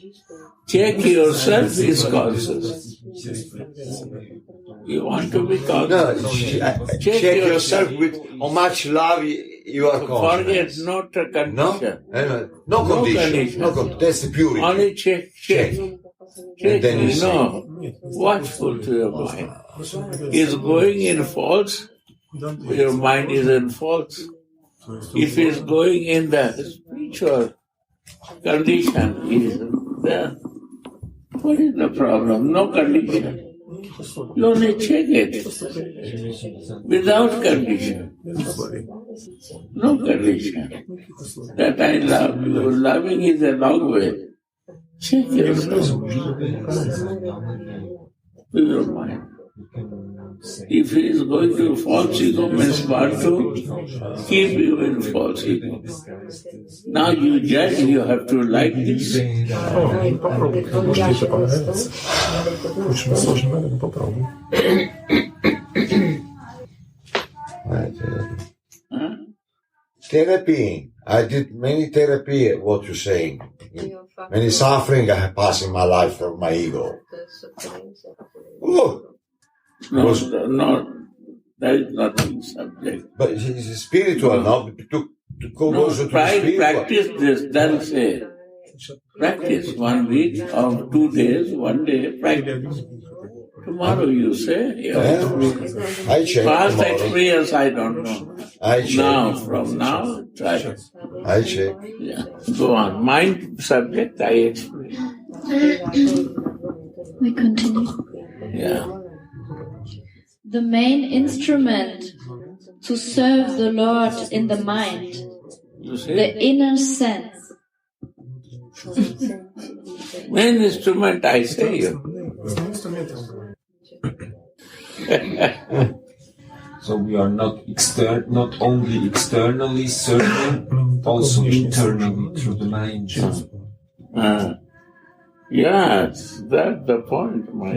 Check yourself is conscious. You want to be conscious? No, check yourself with how much love you are conscious. Forget not a condition. No condition. That's the purity. Only check. Check, watchful to your mind. Is going in false, your mind is in false. If it's going in the spiritual condition, is there. What is the problem? No condition. You only check it without condition. No condition. That I love you. Loving is a long way. Check yourself with your mind. If he is going to false ego, means want to keep you in false ego. Now you judge, you have to like this. Therapy. I did many therapy, what you're saying. Many suffering I have passed in my life from my ego. Oh. No, that is nothing subject. But it's spiritual, no? To go also to the spiritual. Practice this, then say. Practice 1 week or 2 days, 1 day, practice. Tomorrow you say, I check past tomorrow. experience I don't know. I check. Now, from now, try. I check. Yeah. Go on. Mind subject, I explain. We continue. Yeah. The main instrument to serve the Lord in the mind, the inner sense. Main instrument, I say you. So we are not only externally serving, also internally through the mind. Yes, that's the point, my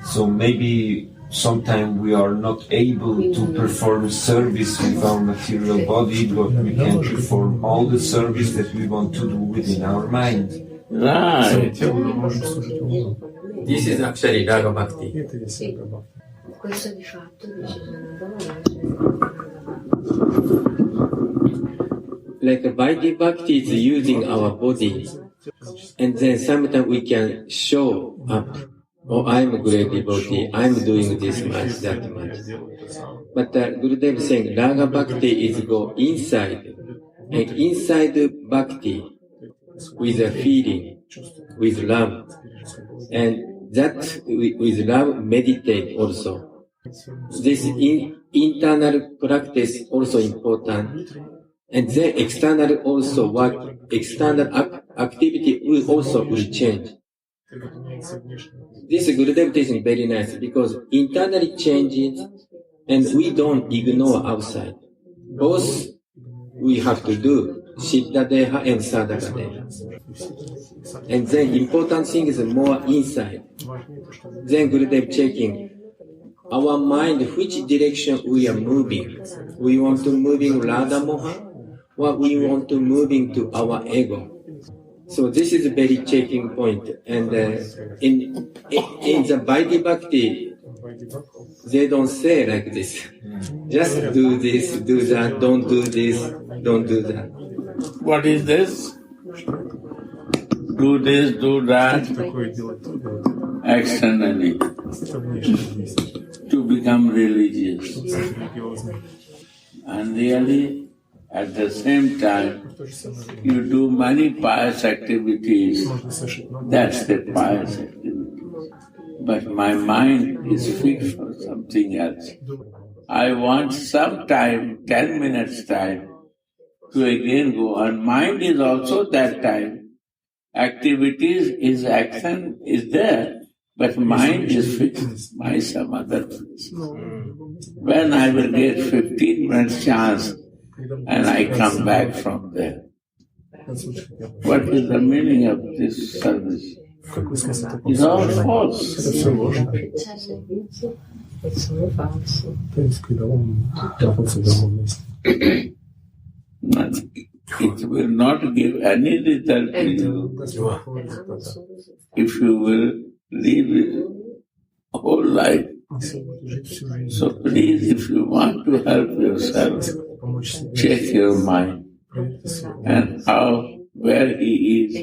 So maybe sometimes we are not able to perform service with our material body, but we can perform all the service that we want to do within our mind. Right. This is actually Raga Bhakti. Like Vaidhi Bhakti is using our body, and then sometimes we can show up. Oh, I'm a great devotee, I'm doing this much, that much. But Gurudev is saying Raga Bhakti is go inside, and inside Bhakti with a feeling, with love. And that with love meditate also. This internal practice also important. And then external also work, external activity will also change. This Gurudev teaching is very nice because internally changes and we don't ignore outside. Both we have to do, Siddha Deha and Sadhaka Deha. And then important thing is more inside. Then Gurudev checking our mind, which direction we are moving. We want to moving Radha Moha, or we want to moving to our ego. So this is a very checking point. And in the Vaidhi Bhakti, they don't say like this. Just do this, do that, don't do this, don't do that. What is this? Do this, do that, externally, to become religious. And really, at the same time, you do many pious activities. That's the pious activity. But my mind is fixed for something else. I want some time, 10 minutes time, to again go on. Mind is also that time. Activities is action is there, but mind is fixed by some other place. When I will get 15 minutes chance and I come back from there, what is the meaning of this service? It's all false. It will not give any result to you if you will live a whole life. So please, if you want to help yourself, check your mind and where he is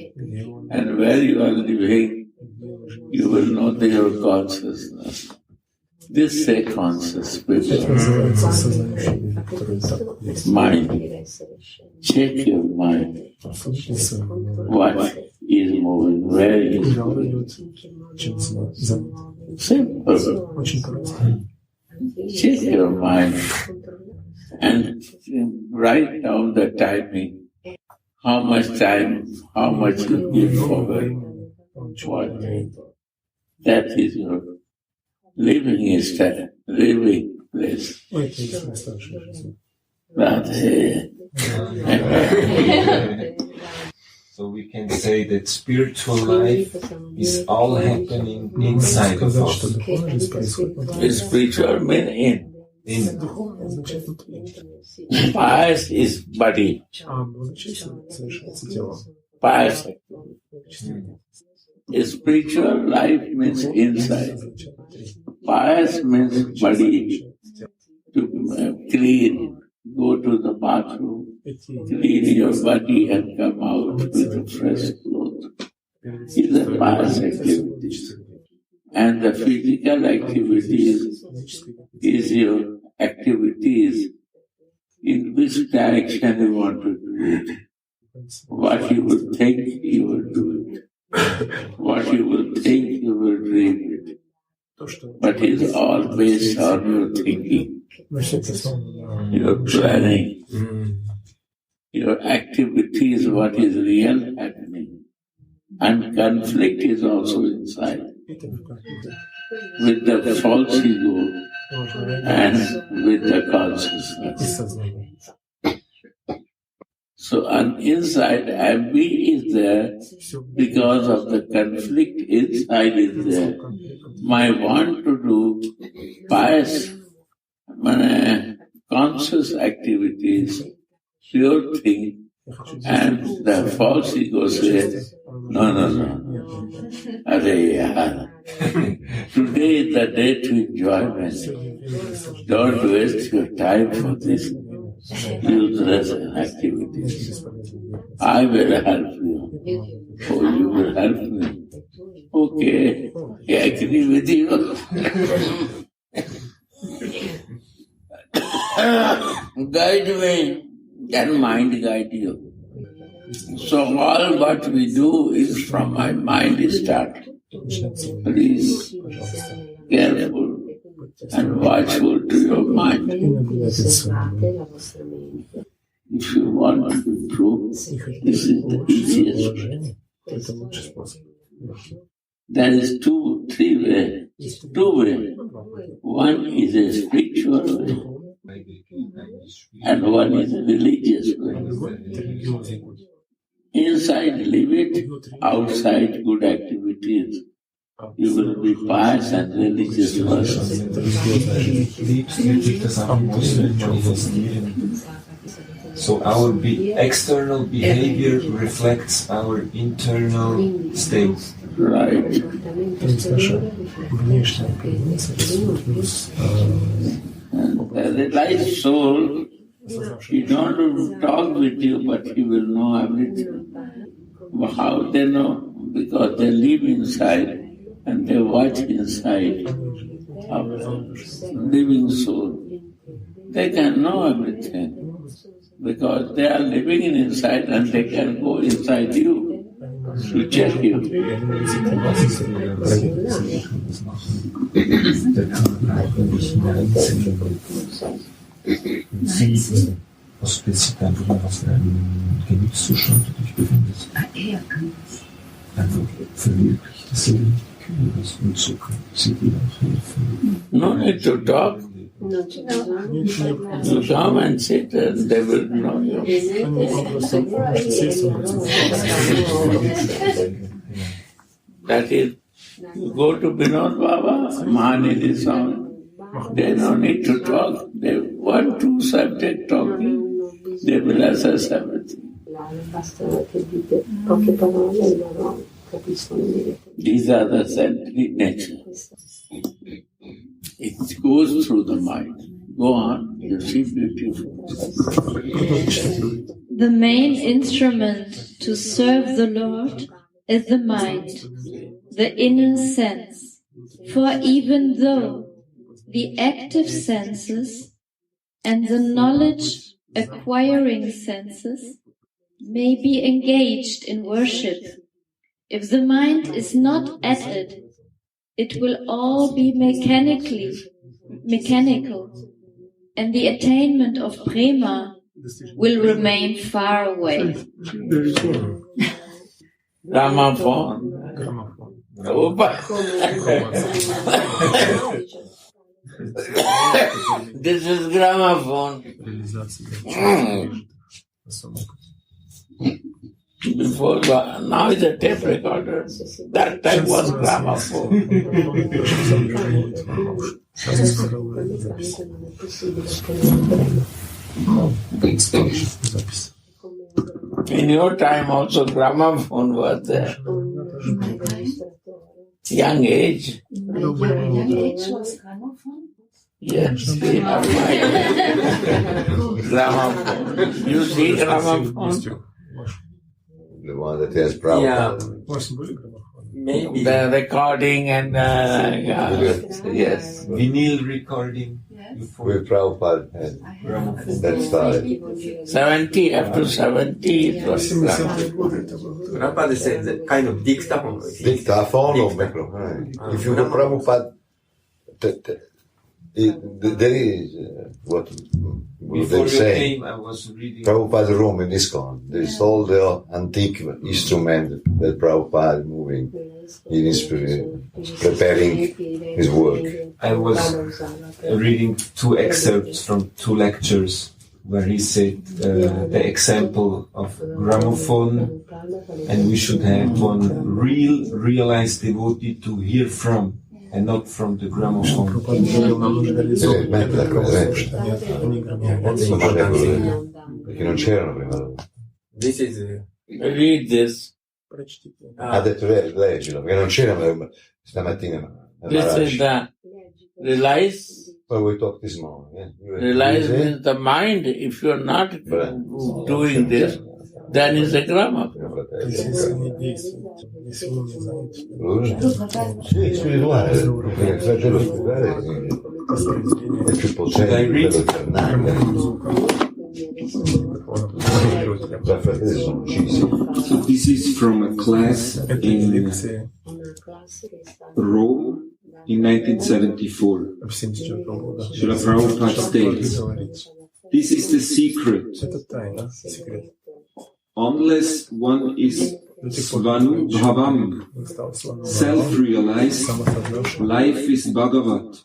and where you are living, you will know your consciousness. This say conscious mind. Check your mind. What is moving? Where is moving? Simple. Check your mind and write down the timing. How much time, how much you give forward. What? That is your living place. Radhe. So we can say that spiritual life is all happening inside of us. Spiritual means in. Pious is body. Pious. Spiritual life means inside. Pious means body. To clean. Go to the bathroom, clean your body and come out with fresh clothes. These are pious activities. And the physical activities is your activities in which direction you want to do it. What you will think, you will do it. What you will think, you will dream it. But it's all based on your thinking. Your planning, your activity is what is real happening. And conflict is also inside. With the false ego and with the consciousness. So on inside, envy is there because of the conflict inside is there. My want to do pious conscious activities, pure thing, and the false ego says, no. Today is the day to enjoyment. Don't waste your time for this useless activities. I will help you. Oh, you will help me. Okay, I agree with you. Guide me, then mind guide you. So all what we do is from my mind start. Please, careful and watchful to your mind. If you want to be true, this is the easiest way. There is three ways. Two ways. One is a spiritual way, and one is a religious way. Inside, live it. Outside, good activities. You will be pious and religious person. So our external behavior reflects our internal state. Right. And the realized soul, he don't talk with you, but he will know everything. How they know? Because they live inside and they watch inside of living soul. They can know everything because they are living inside and they can go inside you to check you. Also das sieht einfach nur, was für ein Gemütszustand du dich befindest. Also verwirklichte Seelenkühe, das und Zucker, sie dir auch helfen. No need to talk. You come and sit and they will know you. That is, you go to Binod Baba, Mahanidhi Swami. They don't need to talk. They want to subject talking. They will assess everything. These are the saintly nature. It goes through the mind. Go on, you see beautiful. The main instrument to serve the Lord is the mind, the inner sense. For even though the active senses and the knowledge acquiring senses may be engaged in worship, if the mind is not at it, it will all be mechanical, and the attainment of Prema will remain far away. Gramophone. This is gramophone. Before, now is a tape recorder. That time was gramophone. In your time also gramophone was there. Young age. Young age was gramophone? Yes, we have gramophone. You see gramophone? The one that has Prabhupada. Maybe. The recording and yes. Vinyl recording. With Prabhupada that started. 70, up to 70 it was Prabhupada said that kind of dictaphone. Dictaphone or microphone. If you go Prabhupada, there is what Before they you say. came, I was reading. Prabhupada's room in ISKCON. There is all the antique instruments that Prabhupada moving. He is preparing his work. I was reading 2 excerpts from 2 lectures where he said the example of gramophone, and we should have one realized devotee to hear from, and not from the gramophone. Perché non c'erano prima. This is read this. Ha detto leggilo, perché non c'erano stamattina. This is the realize. Well, we talked this morning. Yeah. Realize means the mind. If you are not doing this, then it's a gramophone. Sì, spirituale. Il fratello spirituale è più potente di quello carnale. So this is from a class in Rome in 1974. Srila Prabhupada states, this is the secret. Unless one is Svanu Bhavam, self-realized, life is Bhagavat.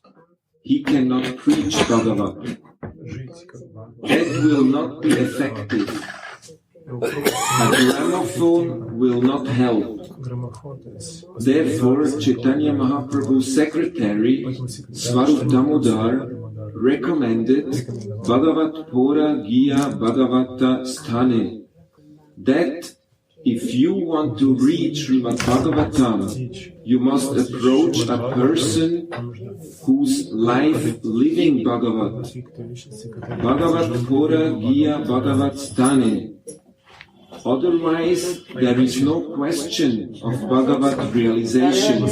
He cannot preach Bhagavat. That will not be effective. A gramophone will not help. Therefore, Chaitanya Mahaprabhu's secretary, Swarup Damodar, recommended Bhagavat Pora Gya Bhagavata Sthane. That if you want to reach Srimad Bhagavatam, you must approach a person whose life living Bhagavat. Bhagavat Pora Gya Bhagavat Sthane. Otherwise, there is no question of Bhagavat realization.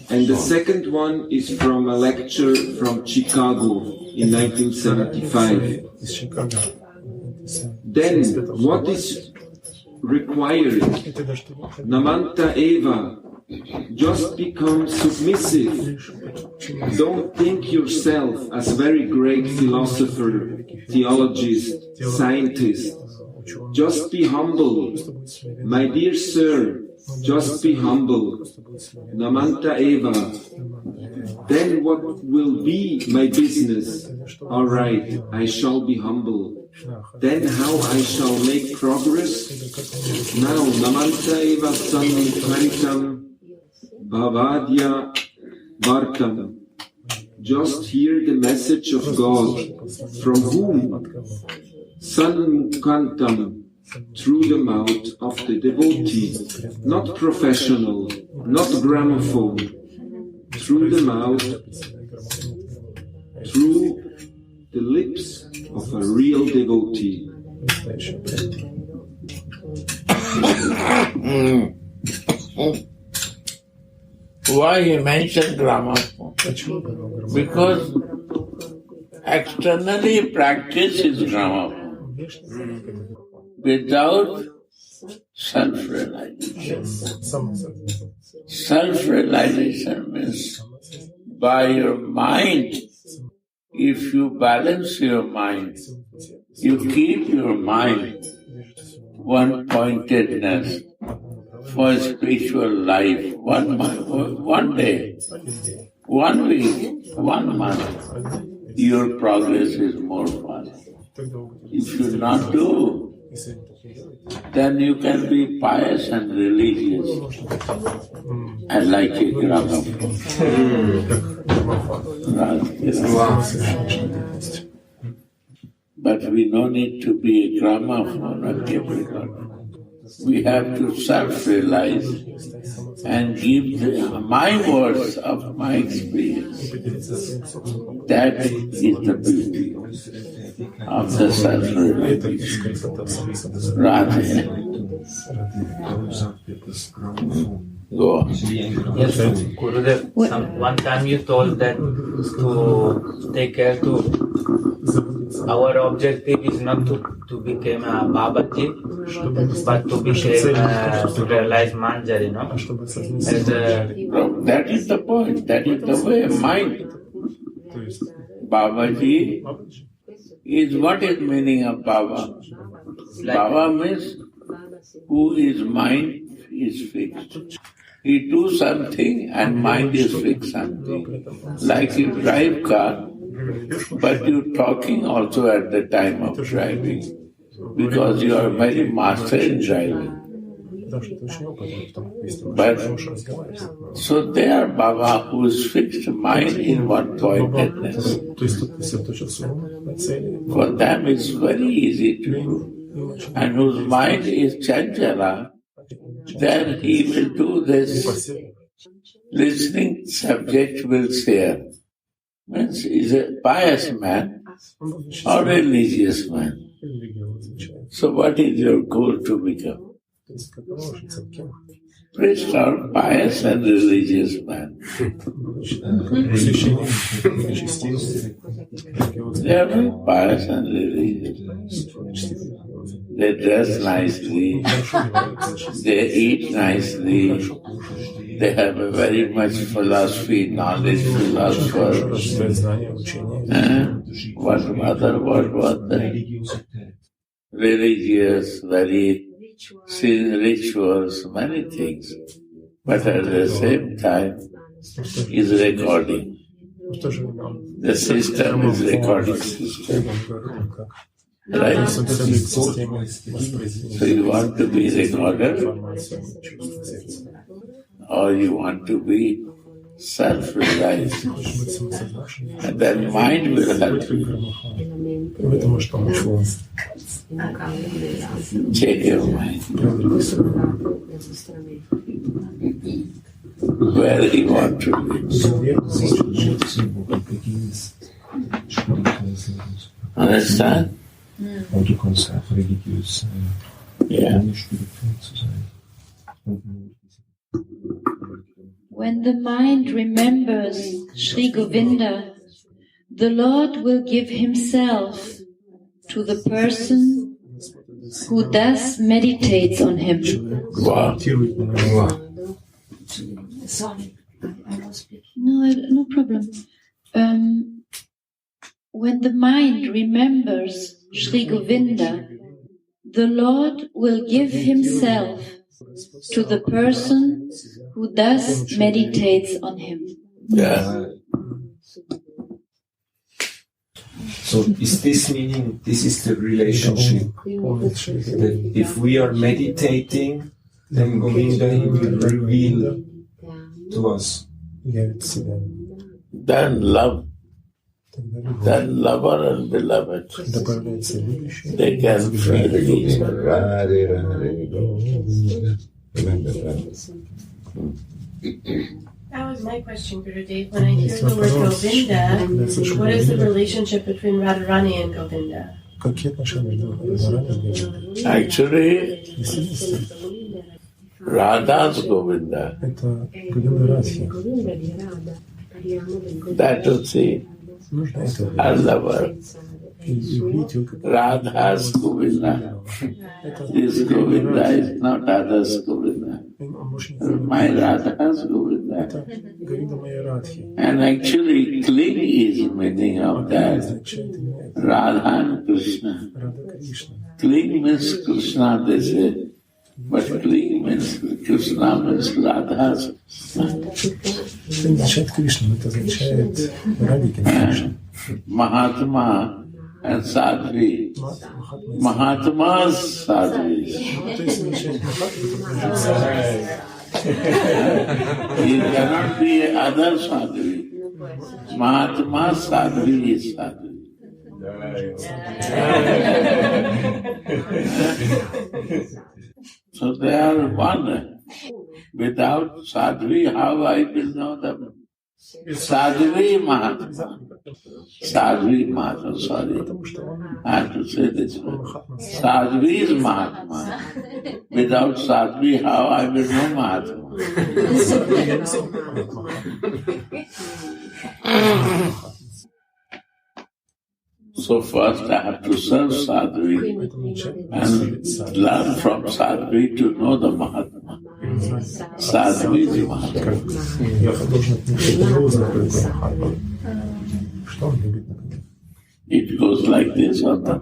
And the second one is from a lecture from Chicago in 1975. Then, what is required? Namanta eva Just become submissive. Don't think yourself as very great philosopher, theologist, scientist. Just be humble. My dear sir, just be humble. Namanta eva. Then what will be my business? All right, I shall be humble. Then how I shall make progress? Now, namanta eva sankankaritam bhavadya vartam. Just hear the message of God. From whom? Sanmukantam. Through the mouth of the devotee. Not professional, not gramophone. Through the mouth, through the lips of a real devotee. Why he mentioned gramophone? Because externally practice is gramophone. Without self-realization. Self-realization means by your mind, if you balance your mind, you keep your mind one-pointedness for spiritual life, 1 month, 1 day, 1 week, 1 month, your progress is more fun. If you not do, then you can be pious and religious and like a gramophone. But we no need to be a gramophone or tape recorder. We have to self-realize and give my words of my experience. That is the beauty of the self-realization. Radhe. Go on. Yes, Gurudev, one time you told that to take care to our objective is not to become a Babaji, but to become to realize Manjari, no? That is the point, that is the way of mind. Babaji is what is meaning of Baba? Baba means who is mind is fixed. He do something and mind is fixed something. Like you drive car, but you're talking also at the time of driving because you are very master in driving. But so they are Baba who is fixed mind in one-pointedness. For them it's very easy to do. And whose mind is Chanchala, then he will do this. Listening subject will share. Means is a pious man or religious man. So what is your goal to become? Priest or pious and religious man. They are very pious and religious. They dress nicely, they eat nicely, they have a very much philosophy, knowledge, philosopher. What other word was that? Religious, very rituals, many things. But at the same time, is recording. The system is recording system. Right? So you want to be recorded or you want to be self-realized. And then mind will help you. Check your mind. Where you want to be. Understand? Und du kannst auch religiös sein, ohne spirituell zu sein. When the mind remembers Sri Govinda, the Lord will give himself to the person who thus meditates on him. Wow. Sorry, I was speaking. No problem. When the mind remembers Sri Govinda, the Lord will give himself to the person who thus meditates on him. Yeah. So is this meaning, this is the relationship, that if we are meditating, then Govinda will reveal to us. Then lover and beloved, they can feel each That was my question, Gurudev. When I hear the word Govinda, what is the relationship between Radharani and Govinda? Actually, Radha's Govinda. That to see her lover. Radha's Govinda. This Govinda is not others' Govinda. My Radha's Govinda. And actually, cling is meaning of that. Radha and Krishna. Cling means Krishna, they say. But cling means Krishna means Radha's. Mahatma and Sadhu. Mahatma's Sadhu. He cannot be other Sadhu. Mahatma's Sadhu is Sadhu. So they are one. Without Sadhu, how I will know them? Sadhu Mahatma. Sadhu Mahatma, sorry. I have to say this one. Sadhu is Mahatma. Without Sadhu, how I will know Mahatma? So first I have to serve Sadhu and learn from Sadhu to know the Mahatma. Sadhu is Mahatma. It goes like this or that.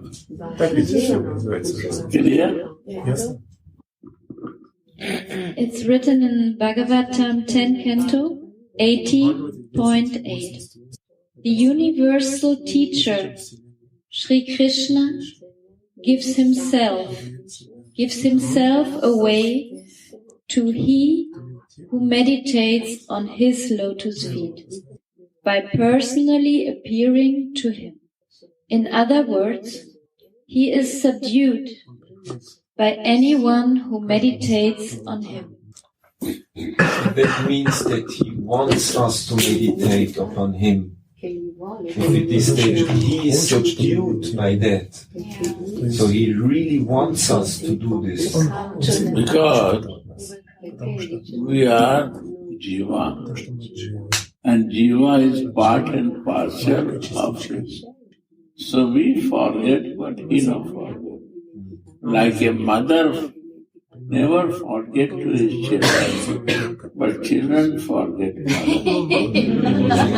Clear? Yes. It's written in Bhagavatam 10 Canto 80.8. The universal teacher, Sri Krishna, gives himself away to he who meditates on his lotus feet by personally appearing to him. In other words, he is subdued by anyone who meditates on him. That means that he wants us to meditate upon him. If it is that he is subdued by that, so he really wants us to do this. Because we are Jiva, and Jiva is part and parcel of him. So we forget, but he don't forget. Like a mother never forget to his children, but children forget mother.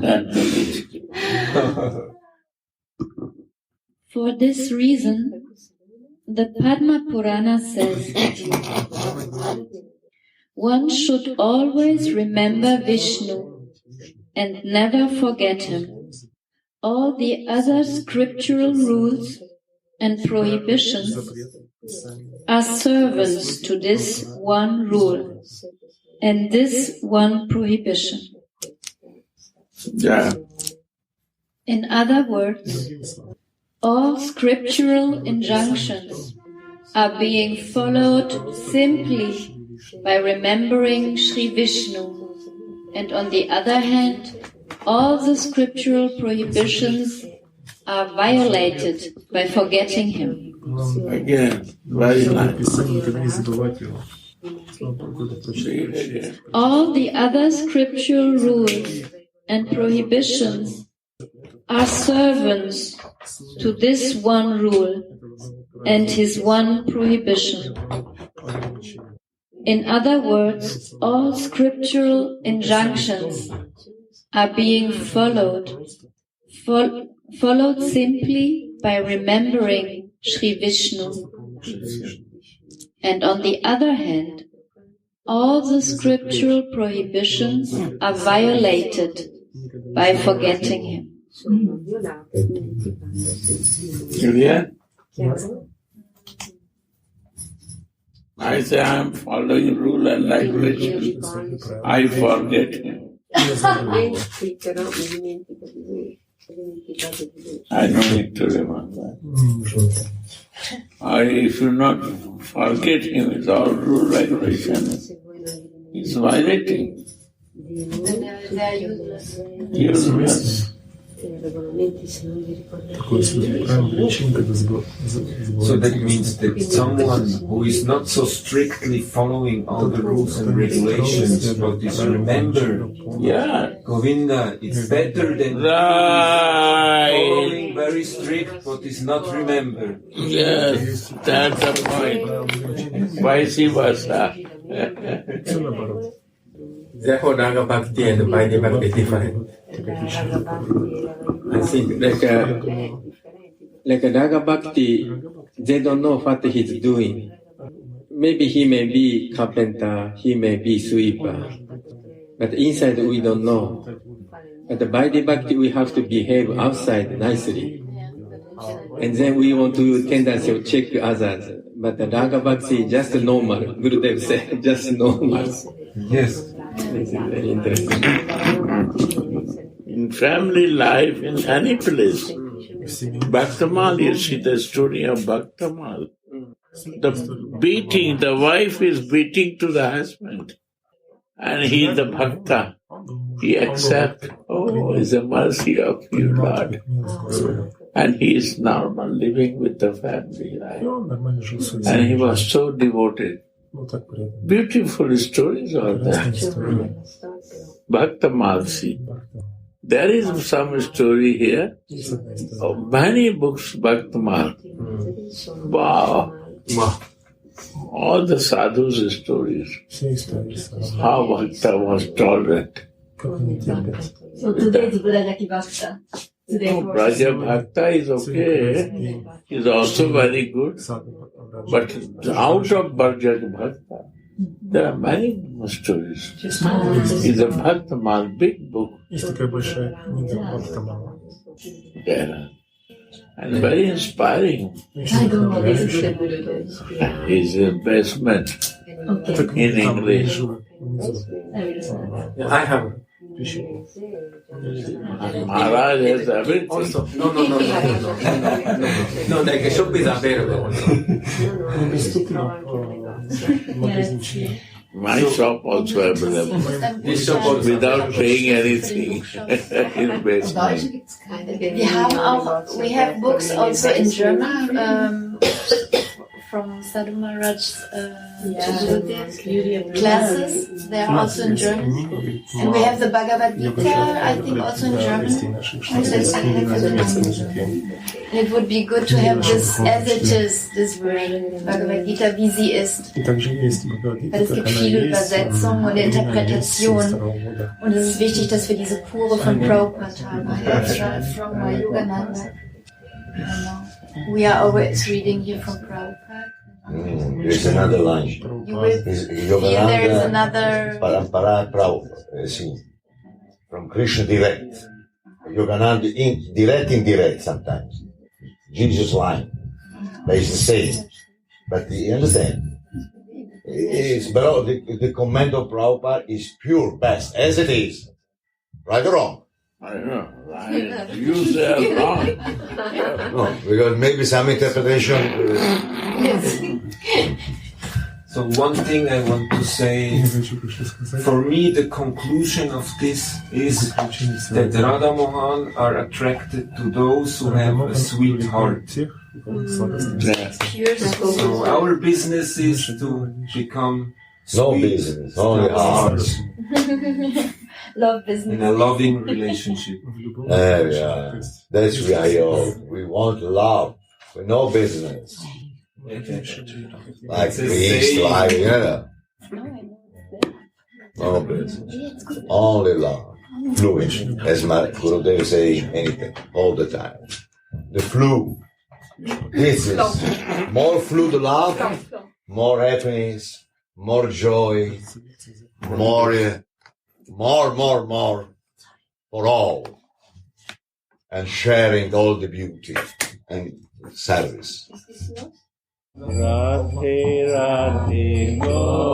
That's the mistake. For this reason, the Padma Purana says, one should always remember Vishnu and never forget him. All the other scriptural rules and prohibitions are servants to this one rule and this one prohibition. Yeah. In other words, all scriptural injunctions are being followed simply by remembering Sri Vishnu, and on the other hand, all the scriptural prohibitions are violated by forgetting him. Again, very nice. All the other scriptural rules and prohibitions are servants to this one rule and his one prohibition. In other words, all scriptural injunctions are being followed simply by remembering Sri Vishnu. And on the other hand, all the scriptural prohibitions are violated by forgetting him. Clear? I say I am following rule and regulation. I forget him. I don't need to remember. If you not forget him, it's all rule regulation. He's violating. They are useless. Useless. So that means that someone who is not so strictly following all the rules and regulations, but is remember, Govinda, it's better than following very strict, but is not remember. Yes, that's the point. Vice versa. Therefore, Raga Bhakti and Vaidya Bhakti are different. I think like a Raga Bhakti, they don't know what he's doing. Maybe he may be carpenter, he may be sweeper, but inside we don't know. But the Vaidya Bhakti, we have to behave outside nicely. And then we want to tendency to check others. But the Raga Bhakti is just normal. Gurudev said, just normal. Yes. This is very interesting. In family life, in any place, Bhaktamal, you see the story of Bhaktamal. The beating, the wife is beating to the husband. And he is the Bhakta. He accepts, it's the mercy of you, Lord. And he is normal, living with the family life. And he was so devoted. Beautiful stories are there. Bhaktamal, see. There is some story here. Many books, Bhaktamal. Wow. All the sadhus' stories. How Bhakta was tolerant. So today is Brajaki Bhakta. Braja Bhakta is okay. Is also very good. But out of Braja Bhakta, there are many stories. It's a Bhaktamal, big book. There. And very inspiring. I don't know this is His investment in English. I have. Maharaj has everything. Also, no, like a shop is available also. My shop also available. Without paying anything. In basement. We have books also in German from Sadhu Maharaj's classes. They are also in German. And we have the Bhagavad Gita, I think also in German. It would be good to have this as it is, this version, Bhagavad Gita, wie sie ist. Weil es gibt viele Übersetzungen und Interpretationen. Und es ist wichtig, dass wir diese pure von Prabhupada haben. From Yogananda. We are always reading here from Prabhupada. There's another line. You will feel there is another... Parampara Prabhupada, from Krishna direct. Yogananda indirect sometimes. Jesus line. But it's the same. But you understand? But the comment of Prabhupada is pure, best, as it is. Right or wrong? I don't know. You say wrong. No, because maybe some interpretation... So one thing I want to say, for me the conclusion of this is that Radha Mohan are attracted to those who have a sweet heart. So our business is to become no sweet, business, only hearts. Love business. In a loving relationship. Yeah. That's why we want love, with no business. Like peace, like, No business. Only love. Fluid. As my Gurudev say anything, all the time. The flu. This is more fluid love, more happiness, more joy, more for all. And sharing all the beauty and service. Radhe Radhe Go